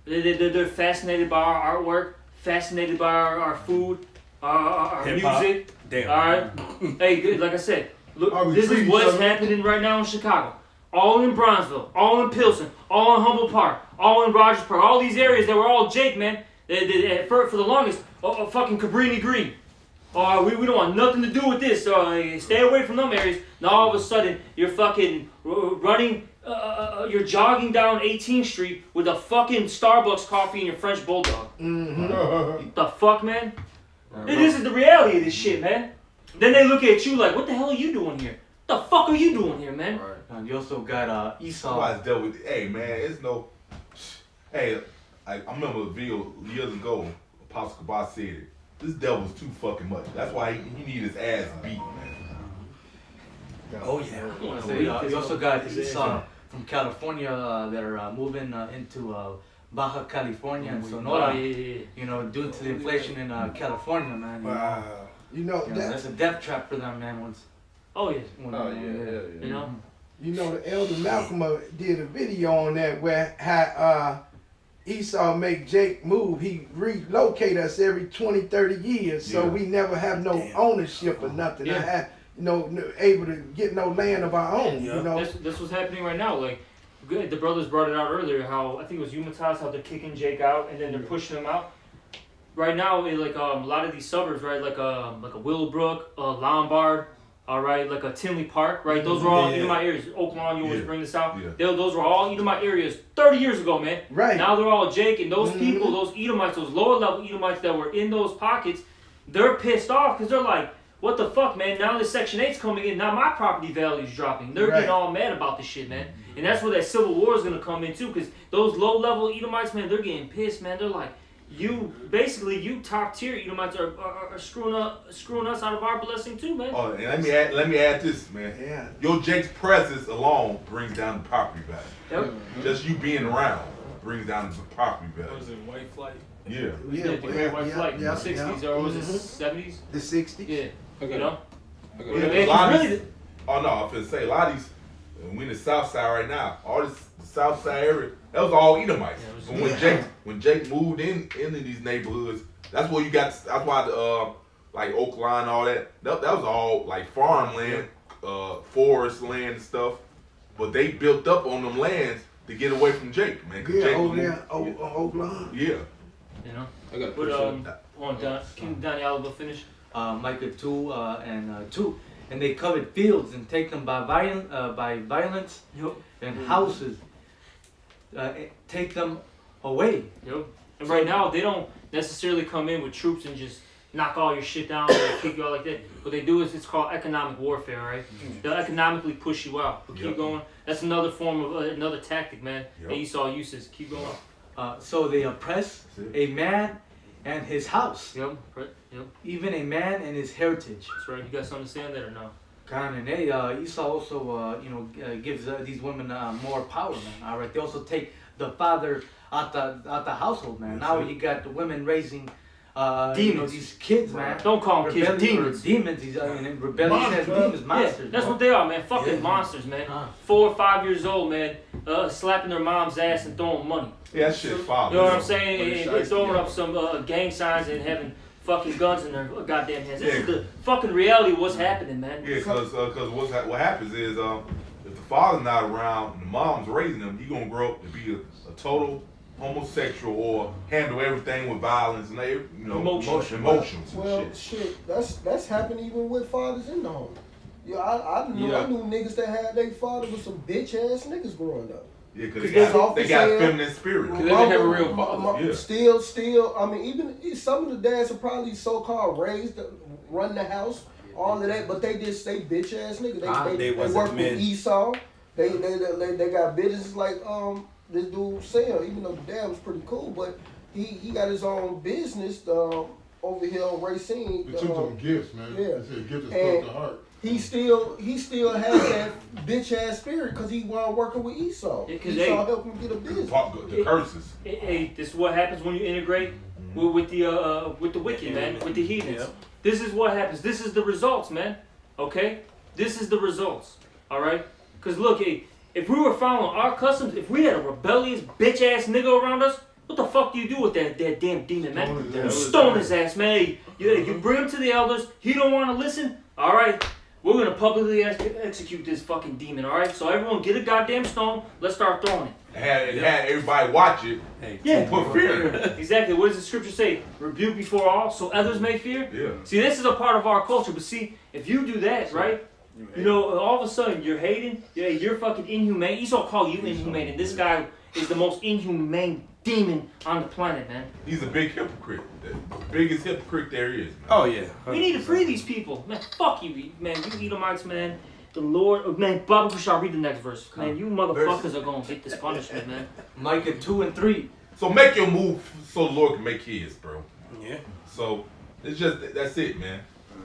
They're fascinated by our artwork, fascinated by our food, our Hip-hop. music. Damn. All right. Hey, good. Like I said, look, Are we this is treating what's each other? happening right now in Chicago. All in Bronzeville, all in Pilsen, all in Humboldt Park, all in Rogers Park. All these areas that were all Jake, man. For the longest, fucking Cabrini Green. We don't want nothing to do with this. Stay away from them areas. Now all of a sudden, you're fucking running you're jogging down 18th Street with a fucking Starbucks coffee and your French bulldog. The fuck, man? This is the reality of this shit, man. Then they look at you like, what the hell are you doing here? What the fuck are you doing here, man? And you also got Esau. Somebody's dealt with. Hey man, it's no. Hey, I remember a video years ago. Apostle Kabah said it. This devil's too fucking much. That's why he need his ass beat, man. Oh yeah. You also got Esau from California that are moving into Baja California and Sonora. You know, due to the inflation in California, man. Wow. You know, That's a death trap for them, man. Once. Oh yeah. You know. You know, the Elder Malcolm did a video on that where how Esau make Jake move. He relocate us every 20, 30 years, so we never have no ownership or nothing. Yeah. Have, able to get no land of our own. You know, This was happening right now. Like, the brothers brought it out earlier. How I think it was Umatas, how they're kicking Jake out and then they're pushing him out. Right now, a lot of these suburbs, right, like a Willowbrook, Lombard, all right, like a Tinley Park, right. Those were all Edomite areas. Oaklawn, you always bring this out. Yeah. Those were all Edomite areas 30 years ago, man. right? Now they're all Jake, and those people, those Edomites, those lower level Edomites that were in those pockets, they're pissed off because they're like, what the fuck, man? Now this Section 8's coming in, now my property value is dropping. They're getting all mad about this shit, man. And that's where that civil war is gonna come in too, because those low level Edomites, man, they're getting pissed, man. They're like, you top tier Edomites are screwing us out of our blessing too, man. Oh, and let me add this, man. Yeah. Your Jake's presence alone brings down the property value. Yep. Just you being around brings down the property What value. is it, white flight? Yeah. The Great White Flight in the 60s, or was it 70s? The 60s. Yeah. Okay. You know? Okay. Yeah, A man, lot it's of really these- oh no, I'm finna say a lot of these. We in the South Side right now. All this the South Side area, that was all Edomites. Yeah, it But when Jake moved into these neighborhoods, that's where you got. That's why the like Oakland and all that. That was all like farmland, forest land and stuff. But they built up on them lands to get away from Jake, man. 'Cause Yeah, Jake over moved- there, Oakland. Yeah. you know? I got a But question. on Don, King Donnie Oliver finish. Micah 2 and 2, and they covered fields and take them by violence Yep. and houses, take them away. Yep. And right now they don't necessarily come in with troops and just knock all your shit down or kick you out like that. What they do is it's called economic warfare, right? They'll economically push you out. But keep Yep. going. That's another form of another tactic, man. Yep. That Esau uses. Keep going. So they oppress That's a man and his house, Yep. Right. Yep. even a man and his heritage. That's right. You guys understand that or no? God, and they, Esau also, gives these women more power, man. All right, they also take the father out the household, man. Yes, Now sir. you got the women raising, Demons. these kids, man. Don't call them kids. Rebellious Demons. demons. Rebellious as demons, Yeah, monsters. that's man. what they are, man. Fucking monsters, man. 4 or 5 years old, man. Slapping their mom's ass and throwing money. Yeah, that shit's foul. You know what I'm saying? And throwing up some gang signs and having fucking guns in their goddamn hands. This is the fucking reality of what's happening, man. Yeah, because what happens is if the father's not around and the mom's raising him, he gonna grow up to be a total homosexual or handle everything with violence and emotions and Well, shit. shit, that's happened even with fathers in the home. Yeah, I knew niggas that had their father with some bitch ass niggas growing up. Yeah, because Cause they that's got saying- feminine spirit. Cause they didn't have a real father. Yeah. Still, I mean, even some of the dads are probably so-called raised to run the house, all of that, but they just stay bitch ass niggas. They wasn't work men. with Esau. They got businesses like this dude Sam. Even though the dad was pretty cool, but he got his own business over here on Racine. They took them gifts, man. yeah. They said gifts is And- close to heart. He still has that bitch ass spirit because he was working with Esau. Yeah, 'cause Esau helped him get a business. The curses. Hey, this is what happens when you integrate with the wicked, man, with the heathens. Yep. This is what happens. This is the results, man. Okay? This is the results. Alright? Because look, hey, if we were following our customs, if we had a rebellious bitch ass nigga around us, what the fuck do you do with that damn demon, man? Stone his You ass. stone his ass, man. Hey, you bring him to the elders. He don't want to listen. Alright? We're gonna publicly execute this fucking demon, alright? So everyone get a goddamn stone. Let's start throwing it. Had everybody watch it. Hey, Yeah. Put fear in it. Exactly. What does the scripture say? Rebuke before all, so others may fear. Yeah. See, this is a part of our culture. But see, if you do that, right? You know, all of a sudden you're hating. You're fucking inhumane. Esau call you inhumane, and this guy is the most inhumane demon on the planet, man. He's a big hypocrite. The biggest hypocrite there is, man. Oh yeah. We need to free these people, man. Fuck you, man. You Edomites, man. The Lord, man. Baba Kushar, read the next verse, man. You motherfuckers are gonna get this punishment, man. Micah 2 and 3. So make your move so the Lord can make his, bro. Yeah. So it's just that's it, man.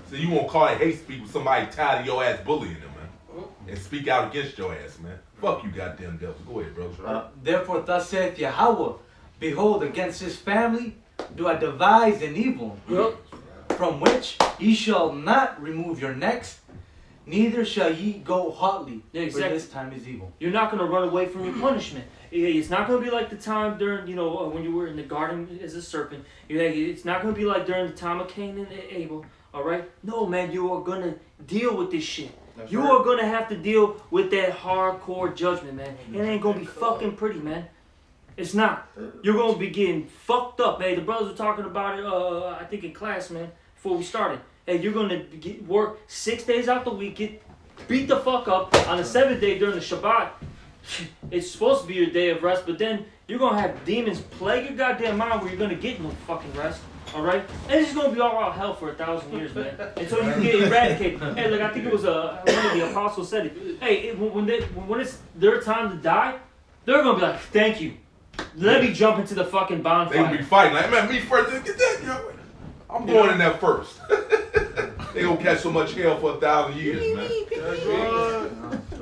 So you won't call it hate speak with somebody tired of your ass bullying them, man, and speak out against your ass, man. Fuck you, goddamn devil. Go ahead, bro. Therefore, thus saith Yahweh, behold, against this family do I devise an evil, from which ye shall not remove your necks, neither shall ye go hotly. Yeah, exactly. For this time is evil. You're not gonna run away from your punishment. It's not gonna be like the time during, when you were in the garden as a serpent. It's not gonna be like during the time of Cain and Abel. All right? No, man. You are gonna deal with this shit. You are gonna have to deal with that hardcore judgment, man. It ain't gonna be fucking pretty, man. It's not. You're gonna be getting fucked up. Hey, the brothers were talking about it. I think in class, man, before we started. Hey, you're gonna work 6 days out the week, get beat the fuck up on the 7th day during the Shabbat. It's supposed to be your day of rest, but then you're gonna have demons plague your goddamn mind where you're gonna get no fucking rest. All right, and it's gonna be all out hell for 1,000 years, man, until you get eradicated. Hey, look, I think it was one of the apostles said it. Hey, when it's their time to die, they're gonna be like, "Thank you, let me jump into the fucking They bonfire." gonna be fighting like, man, me first. Get that, yo. I'm going in there first. They gonna catch so much hell for 1,000 years, man.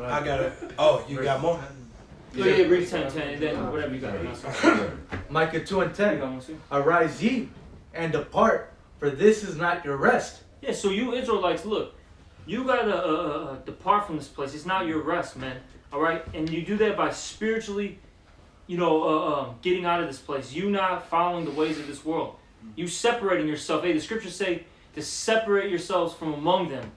I got it. Oh, you got more? Yeah, read 10, and then whatever you got. Micah 2 and 10. You got one, too? Arise ye, and depart, for this is not your rest. Yeah, so you Israelites, look, you gotta depart from this place. It's not your rest, man. All right, and you do that by spiritually, getting out of this place. You not following the ways of this world. You separating yourself. Hey, the scriptures say to separate yourselves from among them.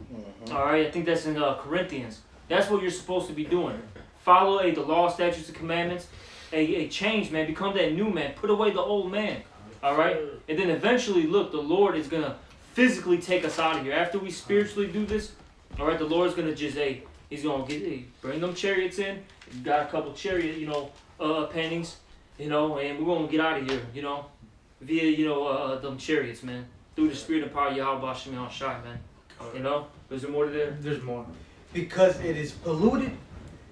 All right, I think that's in Corinthians. That's what you're supposed to be doing. Follow the law, statutes, and commandments. A change, man. Become that new man. Put away the old man. All right, and then eventually, look, the Lord is gonna physically take us out of here. After we spiritually do this, all right, the Lord's gonna just He's gonna bring them chariots in. Got a couple chariot, pennies, and we're gonna get out of here, via them chariots, man. Through the spirit and power of Yahweh Bashim Shai, man. Is there more to there? There's more. Because it is polluted,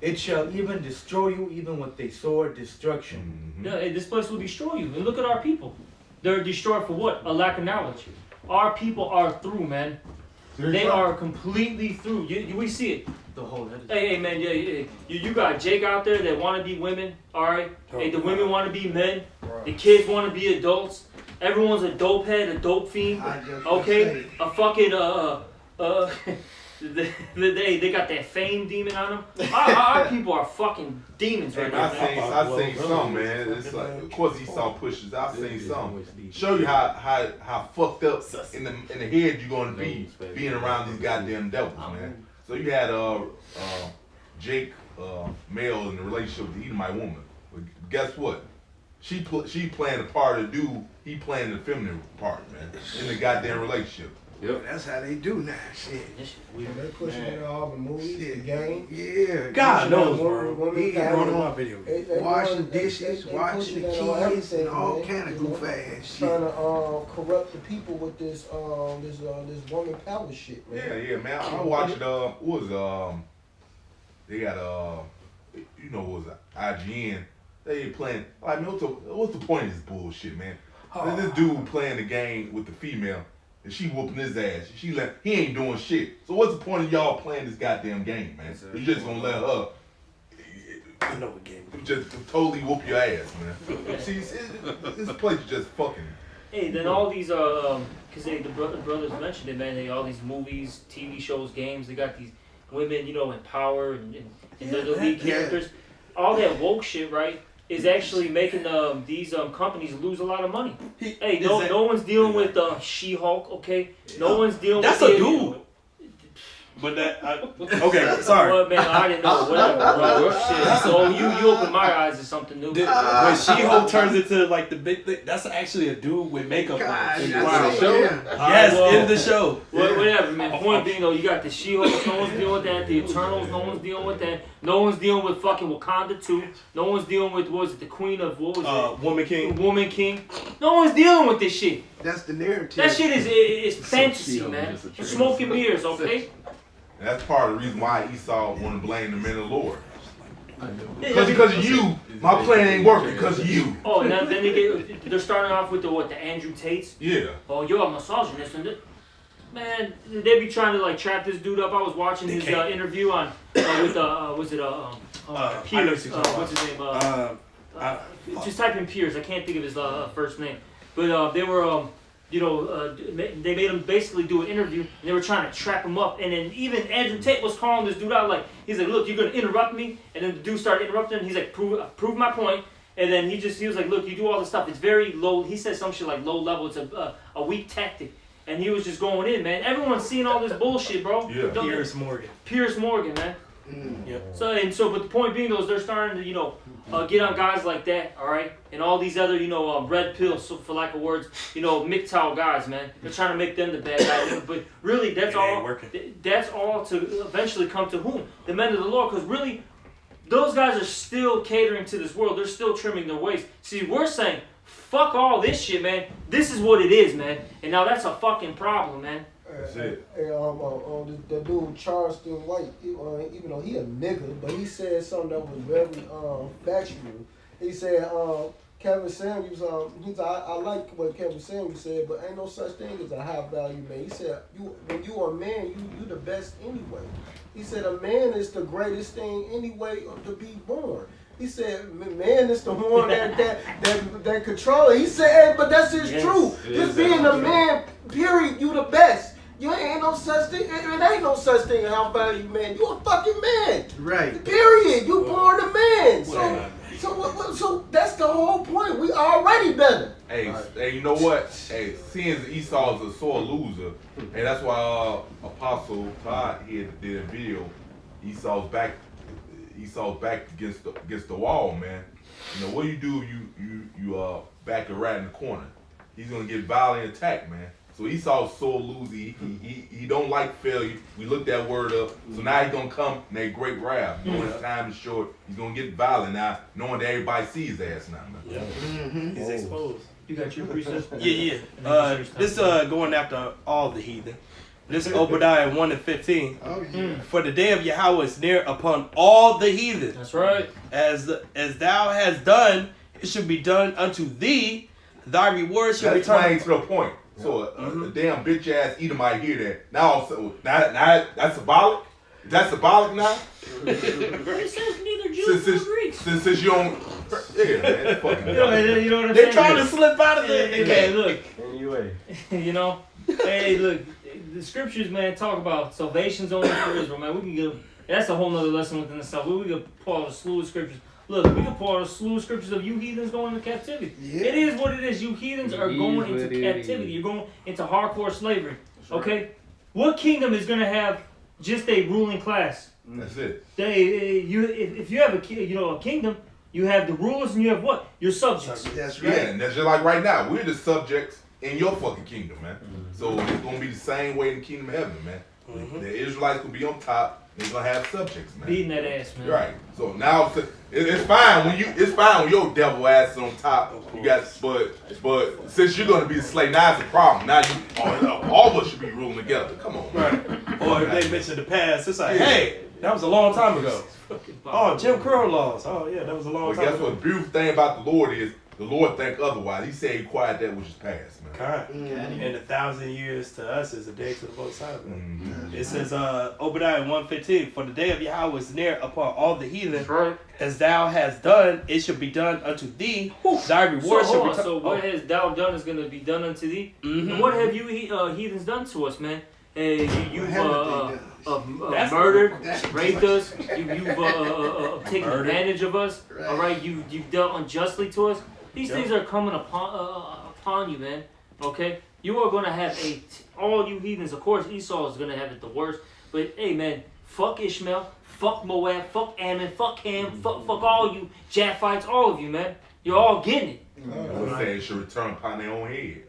it shall even destroy you, even with a sword destruction. Yeah, hey, this place will destroy you. And look at our people. They're destroyed for what? A lack of knowledge. Our people are through, man. They are completely through. We see it. The whole. Hey, man, yeah. You got Jake out there that want to be women, all right? Hey, the women want to be men. The kids want to be adults. Everyone's a dope head, a dope fiend. Okay, a fucking they got that fame demon on them. Our people are fucking demons right now. I seen some, man. It's like, of course, Esau pushes. I seen some. Show you how fucked up in the head you're gonna be being around these goddamn devils, man. So you had Jake male in the relationship with the Edomite woman. But guess what? She playing the part of the dude. He playing the feminine part, man, in the goddamn relationship. Yep. That's how they do now, shit. They pushing it all the movies, the game. Yeah. God knows, bro. He got One of on my video. washing dishes, watching the kids, and all kind of goof ass shit. Trying to corrupt the people with this woman power shit, man. Yeah, man. I watched they got was IGN. They playing. Like, what's the point of this bullshit, man? This dude playing the game with the female, and she whooping his ass. He ain't doing shit. So what's the point of y'all playing this goddamn game, man? You just gonna let her I know what game. just totally whoop your ass, man. See, this place is just fucking. Hey, then all these because the brothers mentioned it, man. All these movies, TV shows, games. They got these women, in power and they're the lead characters. All that woke shit, right? Is actually making these companies lose a lot of money. Hey, no one's dealing with She-Hulk, okay? No one's dealing That's with a dude. But that okay, sorry. Well, man, I didn't know. Whatever, bro. Shit. So you opened my eyes to something new. When She-Hulk turns into like the big thing, that's actually a dude with makeup God, on. In the that's show. it, Yes, well, in the show. Whatever, man. Point being, though, you got the She-Hulk. No one's dealing with that. The Eternals. No one's dealing with that. No one's dealing with fucking Wakanda 2. No one's dealing with, what was it, the Queen of, what was it? Woman King. Woman King. No one's dealing with this shit. That's the narrative. That shit is fantasy, man. Smoke and mirrors, okay? And that's part of the reason why Esau want to blame the men of the Lord. Yeah, Because of you, my plan ain't working because of you. Oh, now then they're starting off with the Andrew Tates. Yeah. Oh, you're a misogynist, and man, they be trying to like trap this dude up. I was watching his interview on with was it Piers? What's his name? Just type in Piers. I can't think of his first name, but they were they made him basically do an interview, and they were trying to trap him up. And then even Andrew Tate was calling this dude out, like, he's like, look, you're gonna interrupt me. And then the dude started interrupting him. He's like, prove my point. And then he was like, look, you do all this stuff. It's very low. He said some shit like low level. It's a weak tactic. And he was just going in, man. Everyone's seeing all this bullshit, bro. Yeah. Piers Morgan. Piers Morgan, man. Yep. But the point being, though, is they're starting to, get on guys like that, all right, and all these other, red pills, so for lack of words, MGTOW guys, man. They're trying to make them the bad guys, but really, that's all. That's all to eventually come to whom? The men of the Lord, because really, those guys are still catering to this world. They're still trimming their waist. See, we're saying, fuck all this shit, man. This is what it is, man. And now that's a fucking problem, man. That's it. The dude Charleston White, even though he a nigga, but he said something that was very factual. He said Kevin Samuels, he said, I like what Kevin Samuels said, but ain't no such thing as a high value man. He said, when you a man, you the best anyway. He said a man is the greatest thing anyway to be born. He said, man is the one that control it. He said, hey, but that's just true. Just being a man, period, you the best. You ain't no such thing. It ain't no such thing as how value man. You a fucking man. Right. Period. You born a man. So that's the whole point. We already better. Hey, you know what? Hey, seeing Esau is a sore loser, and that's why Apostle Todd here did a video. Esau's back against the wall, man. What do you do? You back a rat in the corner. He's gonna get violently attacked, man. So Esau's so loser. He don't like failure. We looked that word up. So now he's gonna come in that great wrath. Knowing his time is short, he's gonna get violent now, knowing that everybody sees his ass now, man. Yeah. He's exposed. You got your precepts? Yeah. This going after all the heathen. This is Obadiah 1:15. Oh yeah. For the day of Yahweh is near upon all the heathen. That's right. As thou hast done, it should be done unto thee. Thy reward shall That's return. plain to the point. So a damn bitch ass Edomite hear that. Now that's symbolic? Is that symbolic now? It says neither Jews nor Greeks. Since you don't. Yeah, man. That's fucking You know what I'm saying? They're trying to slip out of it. Hey, look. Anyway. Hey, look. The scriptures, man, talk about salvation's only for Israel, man. We can get. That's a whole nother lesson within itself. We can pull out a slew of scriptures. Look, we can pull out a slew of scriptures of you heathens going into captivity. Yeah. It is what it is. You heathens are going into captivity. You're going into hardcore slavery. Okay? What kingdom is going to have just a ruling class? That's it. If you have a kingdom, you have the rulers and you have what? Your subjects. That's Yeah, right. and that's just like right now. We're the subjects in your fucking kingdom, man. So it's gonna be the same way in the kingdom of heaven, man. The Israelites will be on top. They're gonna have subjects, man. Beating that ass, man. Right. So now it's fine when your devil ass is on top. You got, but since you're gonna be the slave, now it's a problem. Now all of us should be ruling together. Come on, Right. Or if they mention the past, it's like, hey, that was a long time ago. Oh, Jim Crow laws. Oh yeah, that was a long But time guess ago. what? The beautiful thing about the Lord is the Lord think otherwise. He said he quiet that which is past, man. Correct. And 1,000 years to us is a day to the Most High. Mm-hmm. It says Obadiah 1:15, for the day of Yahweh is near upon all the heathen. That's right. As thou hast done, it shall be done unto thee. Thy reward shall return. So what has thou done is going to be done unto thee. Mhm. And what have you heathens done to us, man? You've murdered, raped us. You've taken advantage of us. Right. All right, you've dealt unjustly to us. These things are coming upon you, man. Okay, you are going to have all you heathens. Of course, Esau is going to have it the worst. But hey, man, fuck Ishmael, fuck Moab, fuck Ammon, fuck Ham, fuck all you Japhites, all of you, man. You're all getting it. What's saying it should return upon their own head.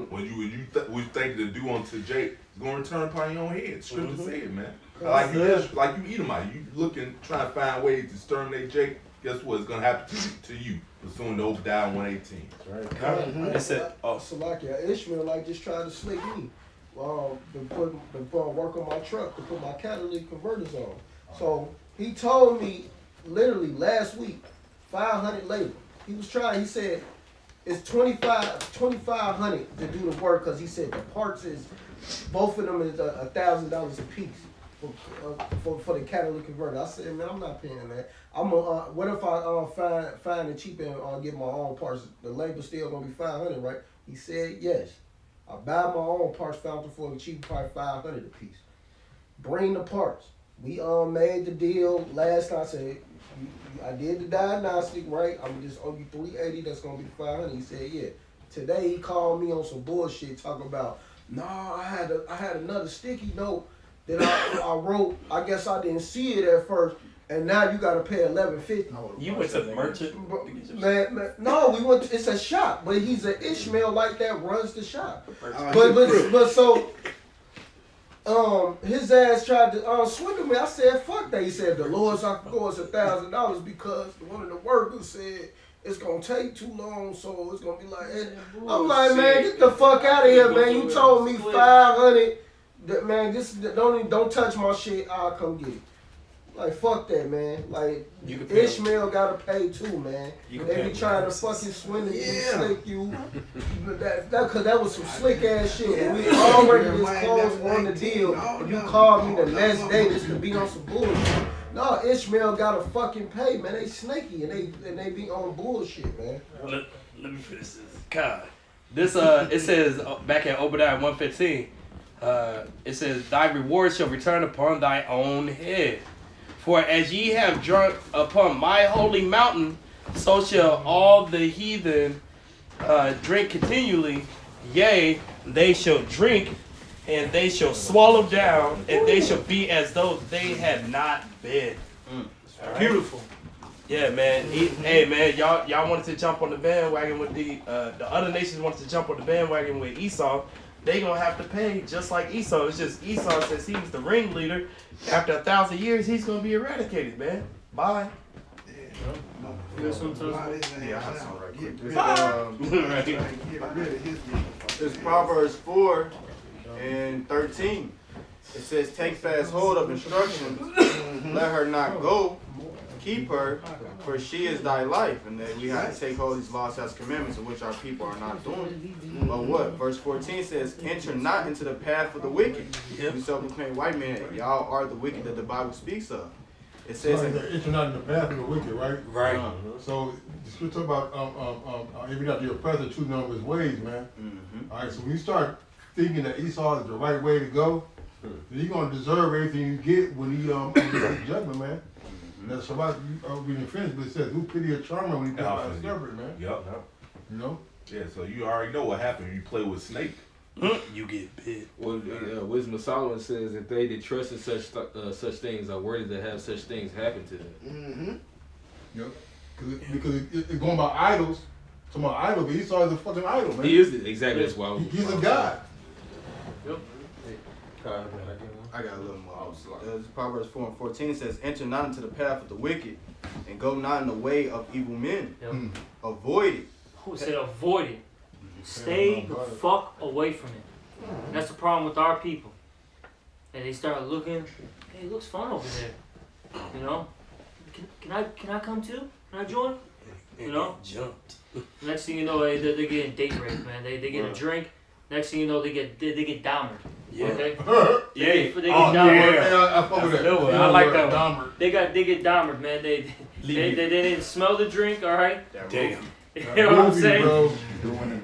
When you think to do unto Jake, it's gonna return upon your own head. Scripture said, man. Like you Edomite, you looking, trying to find ways to exterminate Jake. Guess what? It's gonna happen to you. Pursuing the Obadiah 118. Right. It said, Salakia, Ishmael like just tried to slick me. Been work on my truck to put my catalytic converters on. So he told me literally last week, 500 labor. He said it's 2,500 to do the work because he said the parts is, both of them is $1,000 a piece for the catalytic converter. I said, man, I'm not paying that. What if I find it cheap and get my own parts? The labor still gonna be 500, right? He said yes. I buy my own parts fountain for the cheap price, 500 a piece. Bring the parts. We made the deal last time. I said, I did the diagnostic, right? I'm just owe you 380. That's gonna be 500. He said, yeah. Today he called me on some bullshit talking about, I had another sticky note that I wrote. I guess I didn't see it at first, and now you gotta pay $11.50. you went to the merchant? Man, no, we went. It's a shop, but he's an Ishmael like that runs the shop. But so. His ass tried to swindle me. I said, fuck that. He said, the lowest I could go is $1,000 because one of the workers said it's gonna take too long, so it's gonna be like, I'm like, man, get the fuck out of here, man. You told me 500. Man, just don't touch my shit. I'll come get it. Like, fuck that, man. Like, Ishmael gotta pay too, man. They be trying to fucking swindle you, slick you. Cause that was some slick ass shit. Yeah. We already just closed on the deal. And you called me the next day just to be on some bullshit. No, Ishmael gotta fucking pay, man. They snaky and they be on bullshit, man. Let me finish this. God. This it says back at Obadiah 1:15, it says, thy reward shall return upon thy own head. For as ye have drunk upon my holy mountain, so shall all the heathen drink continually. Yea, they shall drink, and they shall swallow down, and they shall be as though they had not been. Right? Beautiful. Yeah, man. Hey, man, y'all wanted to jump on the bandwagon with the other nations wanted to jump on the bandwagon with Esau. They gonna have to pay just like Esau. It's just Esau, since he was the ringleader, after 1,000 years, he's gonna be eradicated, man. Bye. This one tells It's Proverbs 4 and 13. It says, take fast hold of instructions, let her not go, keep her, for she is thy life. And then we have to take hold of these laws as commandments, of which our people are not doing. But what? Verse 14 says, enter not into the path of the wicked. You self-proclaimed white man, y'all are the wicked that the Bible speaks of. It says, enter not in the path of the wicked, right? Right. So the scripture about even after your present true number his ways, man. All right. So when you start thinking that Esau is the right way to go, then you're gonna deserve everything you get when he judgment, man. That's about we didn't finish, but it says, who pity a charmer when he does not discover it, man? Yep. You know? Yeah, so you already know what happened when you play with Snake. You get bit. Well, Wisdom of Solomon says that they that trust in such things are worthy to have such things happen to them. Yep. Because it's going by idols. Talking about idol, but Esau is a fucking idol, man. He is exactly. That's why he's a god. Yep. I got a little more. Proverbs 4 and 14 says, enter not into the path of the wicked, and go not in the way of evil men. Yep. Avoid it. Who said avoid it? Stay the fuck away from it. And that's the problem with our people. And they start looking, hey, it looks fun over there. You know? Can I come too? Can I join? You know? Jumped. Next thing you know, they're getting date raped, man. They get a drink. Next thing you know, they get Dahmer. Yeah. Okay? Yeah. They get Dahmer. I fuck with that. I like that one. They get Dahmer, man. They didn't smell the drink, all right? Damn. You know what I'm saying? Bro.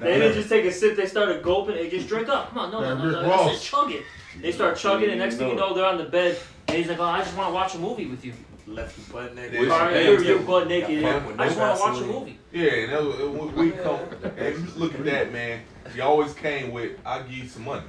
They didn't just take a sip, they started gulping, they just drink up. Come on, no. They said chug it. They start chugging, and next thing you know, they're on the bed, and he's like, oh, I just want to watch a movie with you. Left your butt naked. All right, you're butt naked. I just want to watch a movie. Yeah, and that was, we come, and you look at that, man. You always came with, I'll give you some money.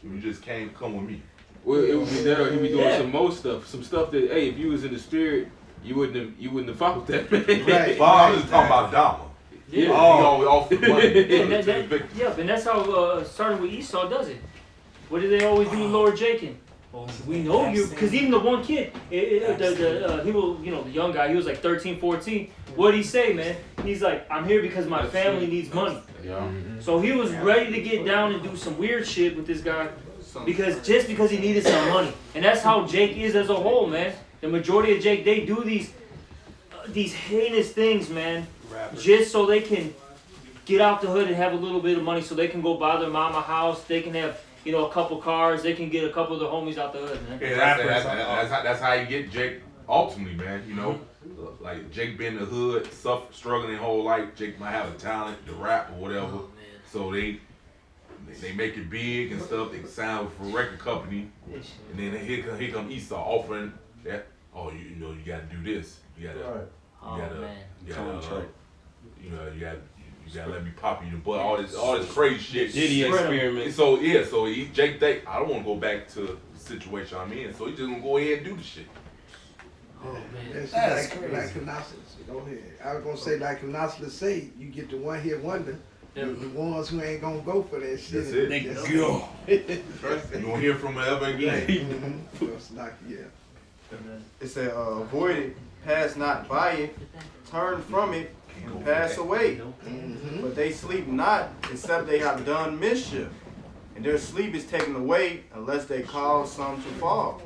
You just come with me. Well, it would be that, or he'd be doing some more stuff, some stuff that, hey, if you was in the spirit, you wouldn't have fought with that man. Right. Well, I'm just talking about Dama. Yeah. He always offered money to And the victim. yeah, and that's how started with Esau does it. What did they always do with Lord Jacob? Well, we know you, because even the one kid, he will, the young guy, he was like 13, 14. What did he say, man? He's like, I'm here because my family needs money. Yeah. So he was ready to get down and do some weird shit with this guy, because he needed some money. And that's how Jake is as a whole, man. The majority of Jake, they do these heinous things, man, just so they can get out the hood and have a little bit of money, so they can go buy their mama house. They can have, a couple cars. They can get a couple of their homies out the hood, man. Yeah, that's how you get Jake ultimately, man. Like Jake been in the hood, struggling his whole life. Jake might have a talent to rap or whatever, so they make it big and stuff. They sign for a record company, and then here come Esau offering that. Oh, you got to do this. You gotta let me pop you the butt. All this crazy shit. Diddy experiment. So Jake think I don't want to go back to the situation I'm in. So he just gonna go ahead and do the shit. Oh man, That's like Canassus. Go ahead. I was gonna say like Canassus say, you get the one hit wonder. The ones who ain't gonna go for that shit. That's it. They go. You won't hear from him ever again. It's like, yeah. It said, avoid it, pass not by it, turn from it, and pass away. But they sleep not, except they have done mischief. And their sleep is taken away, unless they cause some to fall.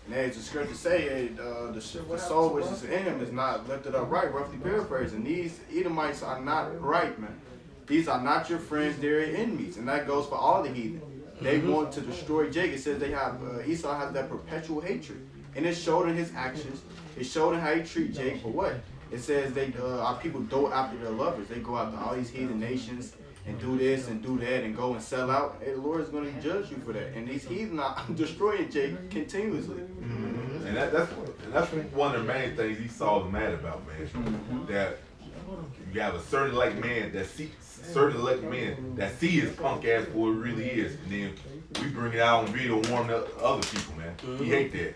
And as the scripture say, the soul which is in him is not lifted up right, roughly paraphrasing. These Edomites are not right, man. These are not your friends, they're your enemies. And that goes for all the heathen. They want to destroy Jacob. It says they have, Esau has that perpetual hatred. And it showed in his actions. It showed in how he treat Jake. But what? It says our people dote after their lovers. They go after all these heathen nations and do this and do that and go and sell out. Hey, the Lord is going to judge you for that. And these heathen are destroying Jake continuously. And that's one of the main things Esau is mad about, man. That you have a certain elect man that see his punk ass for what it really is, and then we bring it out on video, warm the other people, man. He hate that.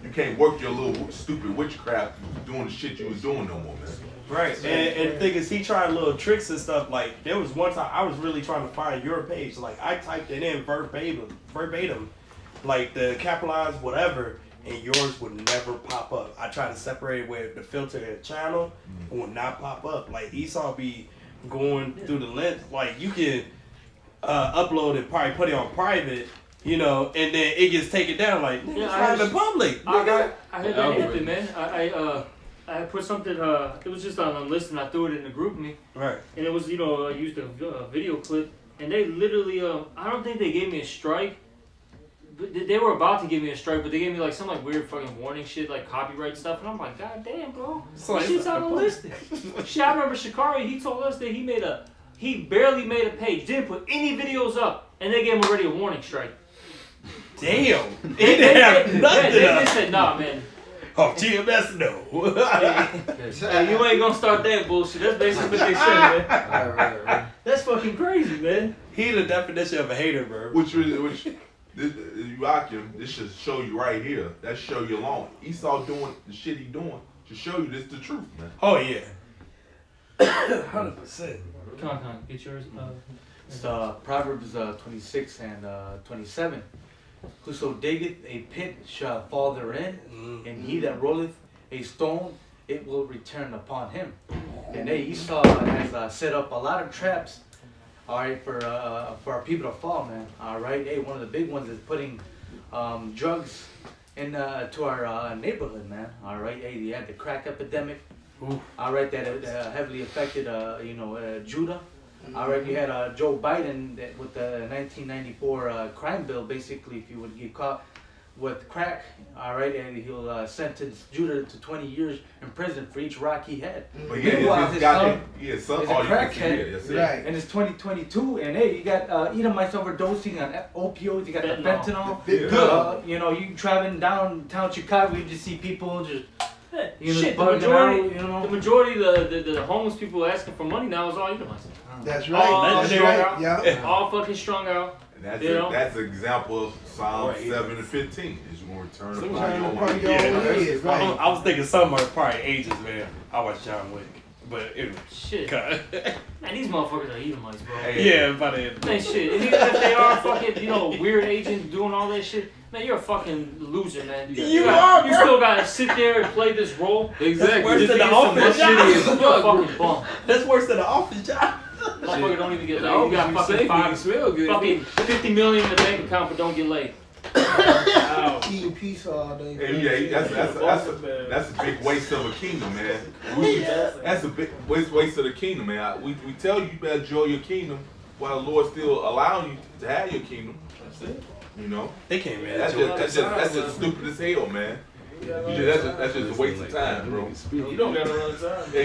You can't work your little stupid witchcraft doing the shit you was doing no more, man. Right, and the thing is, he tried little tricks and stuff. Like there was one time I was really trying to find your page. Like I typed it in verbatim, like the capitalized whatever, and yours would never pop up. I tried to separate it with the filter and the channel, it would not pop up. Like Esau be going through the length. Like you can upload it, probably put it on private. And then it gets taken down like it's not in public. I had that happen, man. I put something. It was just on a list, and I threw it in the group me. Right. And it was, I used a video clip, and they literally, I don't think they gave me a strike. But they were about to give me a strike, but they gave me like some weird fucking warning shit, like copyright stuff, and I'm like, God damn, bro, this shit's on the list. Shit, I remember Shikari. He told us that he barely made a page, didn't put any videos up, and they gave him already a warning strike. Damn. They said, nah, man. Oh, GMS, no. Hey, you ain't gonna start that bullshit. That's basically what they said, man. Right. That's fucking crazy, man. He the definition of a hater, bro. Which you rock him. This should show you right here. That show you alone. Esau doing the shit he doing to show you this the truth, man. Oh yeah. 100%. Come on, get yours. It's Proverbs 26 and 27. Whoso diggeth a pit shall fall therein, and he that rolleth a stone, it will return upon him. And Esau has set up a lot of traps, all right, for our people to fall, man. All right, one of the big ones is putting drugs to our neighborhood, man. All right, you had the crack epidemic. All right, that heavily affected Judah. All right, you had Joe Biden with the 1994 crime bill. Basically, if you would get caught with crack, all right, and he'll sentence Judah to 20 years in prison for each rock he had. But his son is a crackhead, right? And it's 2022, and you got Edomites overdosing on opioids. You got the fentanyl. You traveling downtown Chicago, you just see people just. Shit, the majority of the homeless people asking for money now is all Edomites. That's right. All fucking strung out. That's You know? that's an example of Psalm Right. 7 and 15. Is you gonna return Return upon your upon own your head. own head, right. I was thinking some are probably ages, man. I watched John Wick, but anyway. Shit. Okay. Man, these motherfuckers are Edomites, bro. Hey, Yeah, by the end. Man, shit. And even if they are fucking, weird agents doing all that shit, man, you're a fucking loser, man. You are, You bro. still gotta sit there and play this role. Exactly. worse Just than to the get some office, shitty John. as You're a fuck. fucking bum. That's worse than the office job. Motherfucker don't even get The laid. You office got you fucking say, you smell good. fucking 50 million in the bank account, but don't get laid. Eating pizza all day. Hey, yeah, that's a big waste of a kingdom, man. That's a big waste of the kingdom, man. We tell you better enjoy your kingdom while the Lord still allowing you to have your kingdom. That's it. You know, They came in. that's just stupid as hell, man. That's just a waste of time, bro. You don't got a lot of time. Yeah,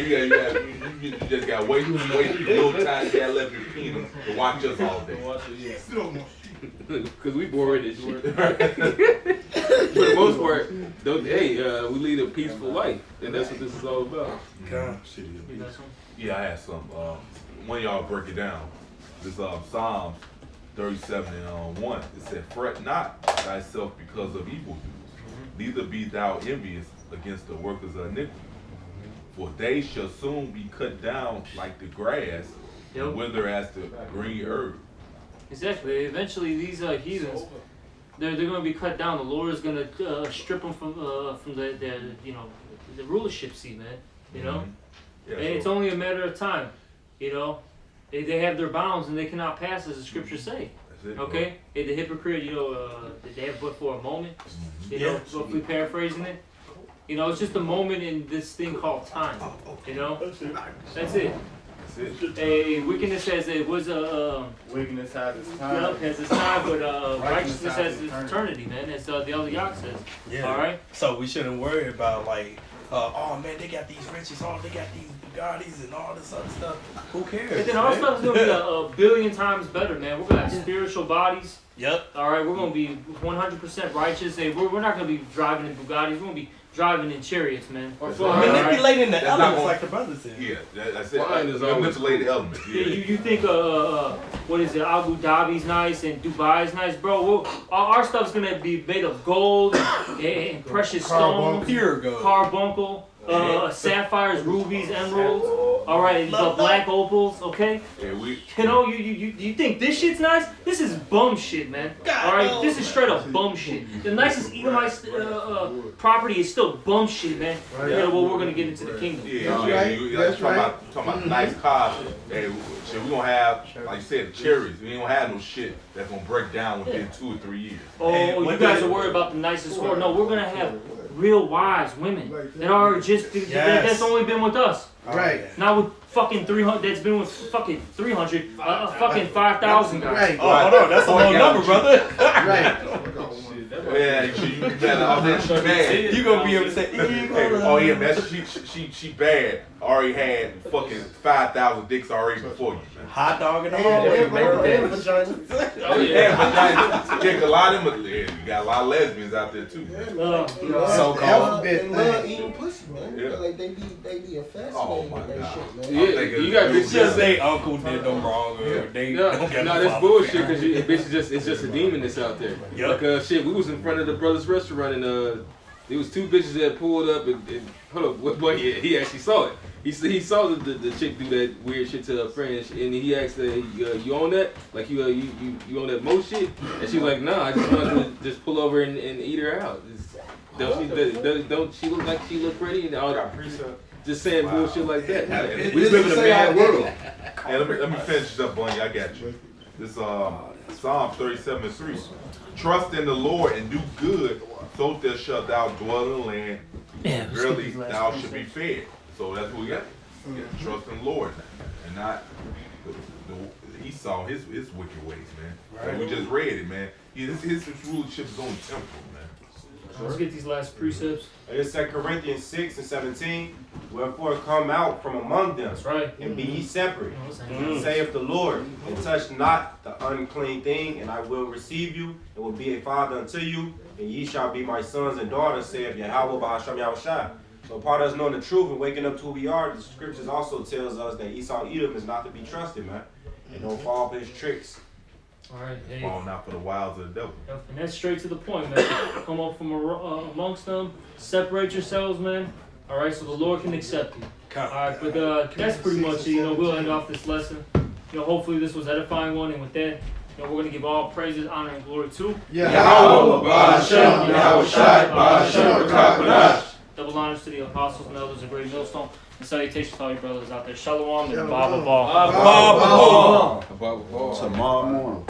you just got wait little time you got left in your kingdom to watch us all day. Watch it, yeah. Because we bored as shit. For the most part, we lead a peaceful life, and that's what this is all about. God. Yeah, I had some. One of y'all break it down. This Psalms 37 and 1. It said, "Fret not thyself because of evildoers, neither be thou envious against the workers of iniquity. For they shall soon be cut down like the grass, Yep. and wither as the green herb." Exactly. Eventually, these heathens, they're gonna be cut down. The Lord is gonna strip them from the rulership seat, man. You know, Yeah, and it's only a matter of time. You know, they have their bounds and they cannot pass, as the scriptures say. that's it, bro. Okay, the hypocrite, they have but for a moment. You know, so if we paraphrasing it, it's just a moment in this thing called time. You know, that's it. That's it. A wickedness has Wickedness has its has time. its time, but righteousness has its eternity, man. As the other Yak says. Yeah. All right. So we shouldn't worry about oh man, they got these riches, they got these Bugattis and all this other stuff. Who cares? And then our man? stuff is gonna be a billion times better, man. We're gonna have spiritual bodies. Yep. All right, we're gonna be 100% righteous. Hey, we're not gonna be driving in Bugattis. We're gonna be driving in chariots, man. Or All right? Manipulating the That's not elements gonna- like the brother said. Yeah, that's it. Fine is You always manipulate the elements. Yeah, Yeah. you think what is it? Abu Dhabi's nice and Dubai's nice, bro. Our stuff's gonna be made of gold and precious stones, Pure gold. carbuncle, sapphires, rubies, emeralds. All right, the black opals. Okay. Yeah, You think this shit's nice? This is bum shit, man. All right, this is straight up bum shit. The nicest Edomite property is still bum shit, man. Well, we're gonna get into the kingdom. Talking about nice cars. Hey, shit, we gonna have, like you said, the cherries. We ain't gonna have no shit that's gonna break down within 2 or 3 years. Oh, you guys are worried about the nicest whore. No, we're gonna have real wives, women that are just that's only been with us. Right. Not with fucking 300. That's been with fucking 300. Fucking 5,000 guys. Right. Oh, hold on, that's a low number, brother. Right. Yeah, you better all that she bad. You gonna be able to say, Oh yeah, man, she bad. Already had fucking 5,000 dicks already before you, man. hot dog and all. And vagina. Oh yeah. Yeah, a lot of them. You got a lot of lesbians out there too. So-called. And love eating pussy, man. Yeah. Like they be fascinated Oh, my with that God. shit, man. Yeah, you got It's bitches just that they uncle did them wrong or they don't get no, that's bullshit because it's just a demon that's out there. Yep. Like shit, we was in front of the brothers restaurant and there was 2 bitches that pulled up and hold up, boy, he actually saw it. He saw the chick do that weird shit to her friend and he asked her, you on that? Like you on that mo shit? And she was like, nah, I just wanted to just pull over and eat her out. Don't she look like she look pretty and all that? Just saying bullshit like that. We live in a bad world. Hey, let me finish this up, Bunny. I got you. This Psalm 37:3. Trust in the Lord and do good, so there shalt thou dwell in the land. Verily thou shalt be fed. So that's what we got. We got to trust in the Lord and not Esau, his wicked ways, man. Like we just read it, man. His rulership is only temporal, man. Let's get these last precepts. It's 2 Corinthians 6:17. Wherefore come out from among them, That's right. and be ye separate, Mm. saith the Lord, and touch not the unclean thing, and I will receive you, and will be a father unto you, and ye shall be my sons and daughters, saith Yahweh B'Hashem Yahushua. So part of us knowing the truth and waking up to who we are, the scriptures also tells us that Esau Edom is not to be trusted, man. And don't fall for his tricks. All right, hey. Falling out for the wiles of the devil. Yep, and that's straight to the point, man. Come up from amongst them, separate yourselves, man. All right, so the Lord can accept you. All right, but that's pretty much it. You know, we'll end off this lesson. You know, hopefully this was edifying one, and with that, you know, we're gonna give all praises, honor, and glory to Yahweh, Ba'ashem, Yahweh Shai, Ba'ashem, Rakapadash. Double honors to the apostles and elders of Great Millstone, and salutations to all your brothers out there. Shalom and Shalom. Baba Ball. Baba Ball. About Tomorrow morning.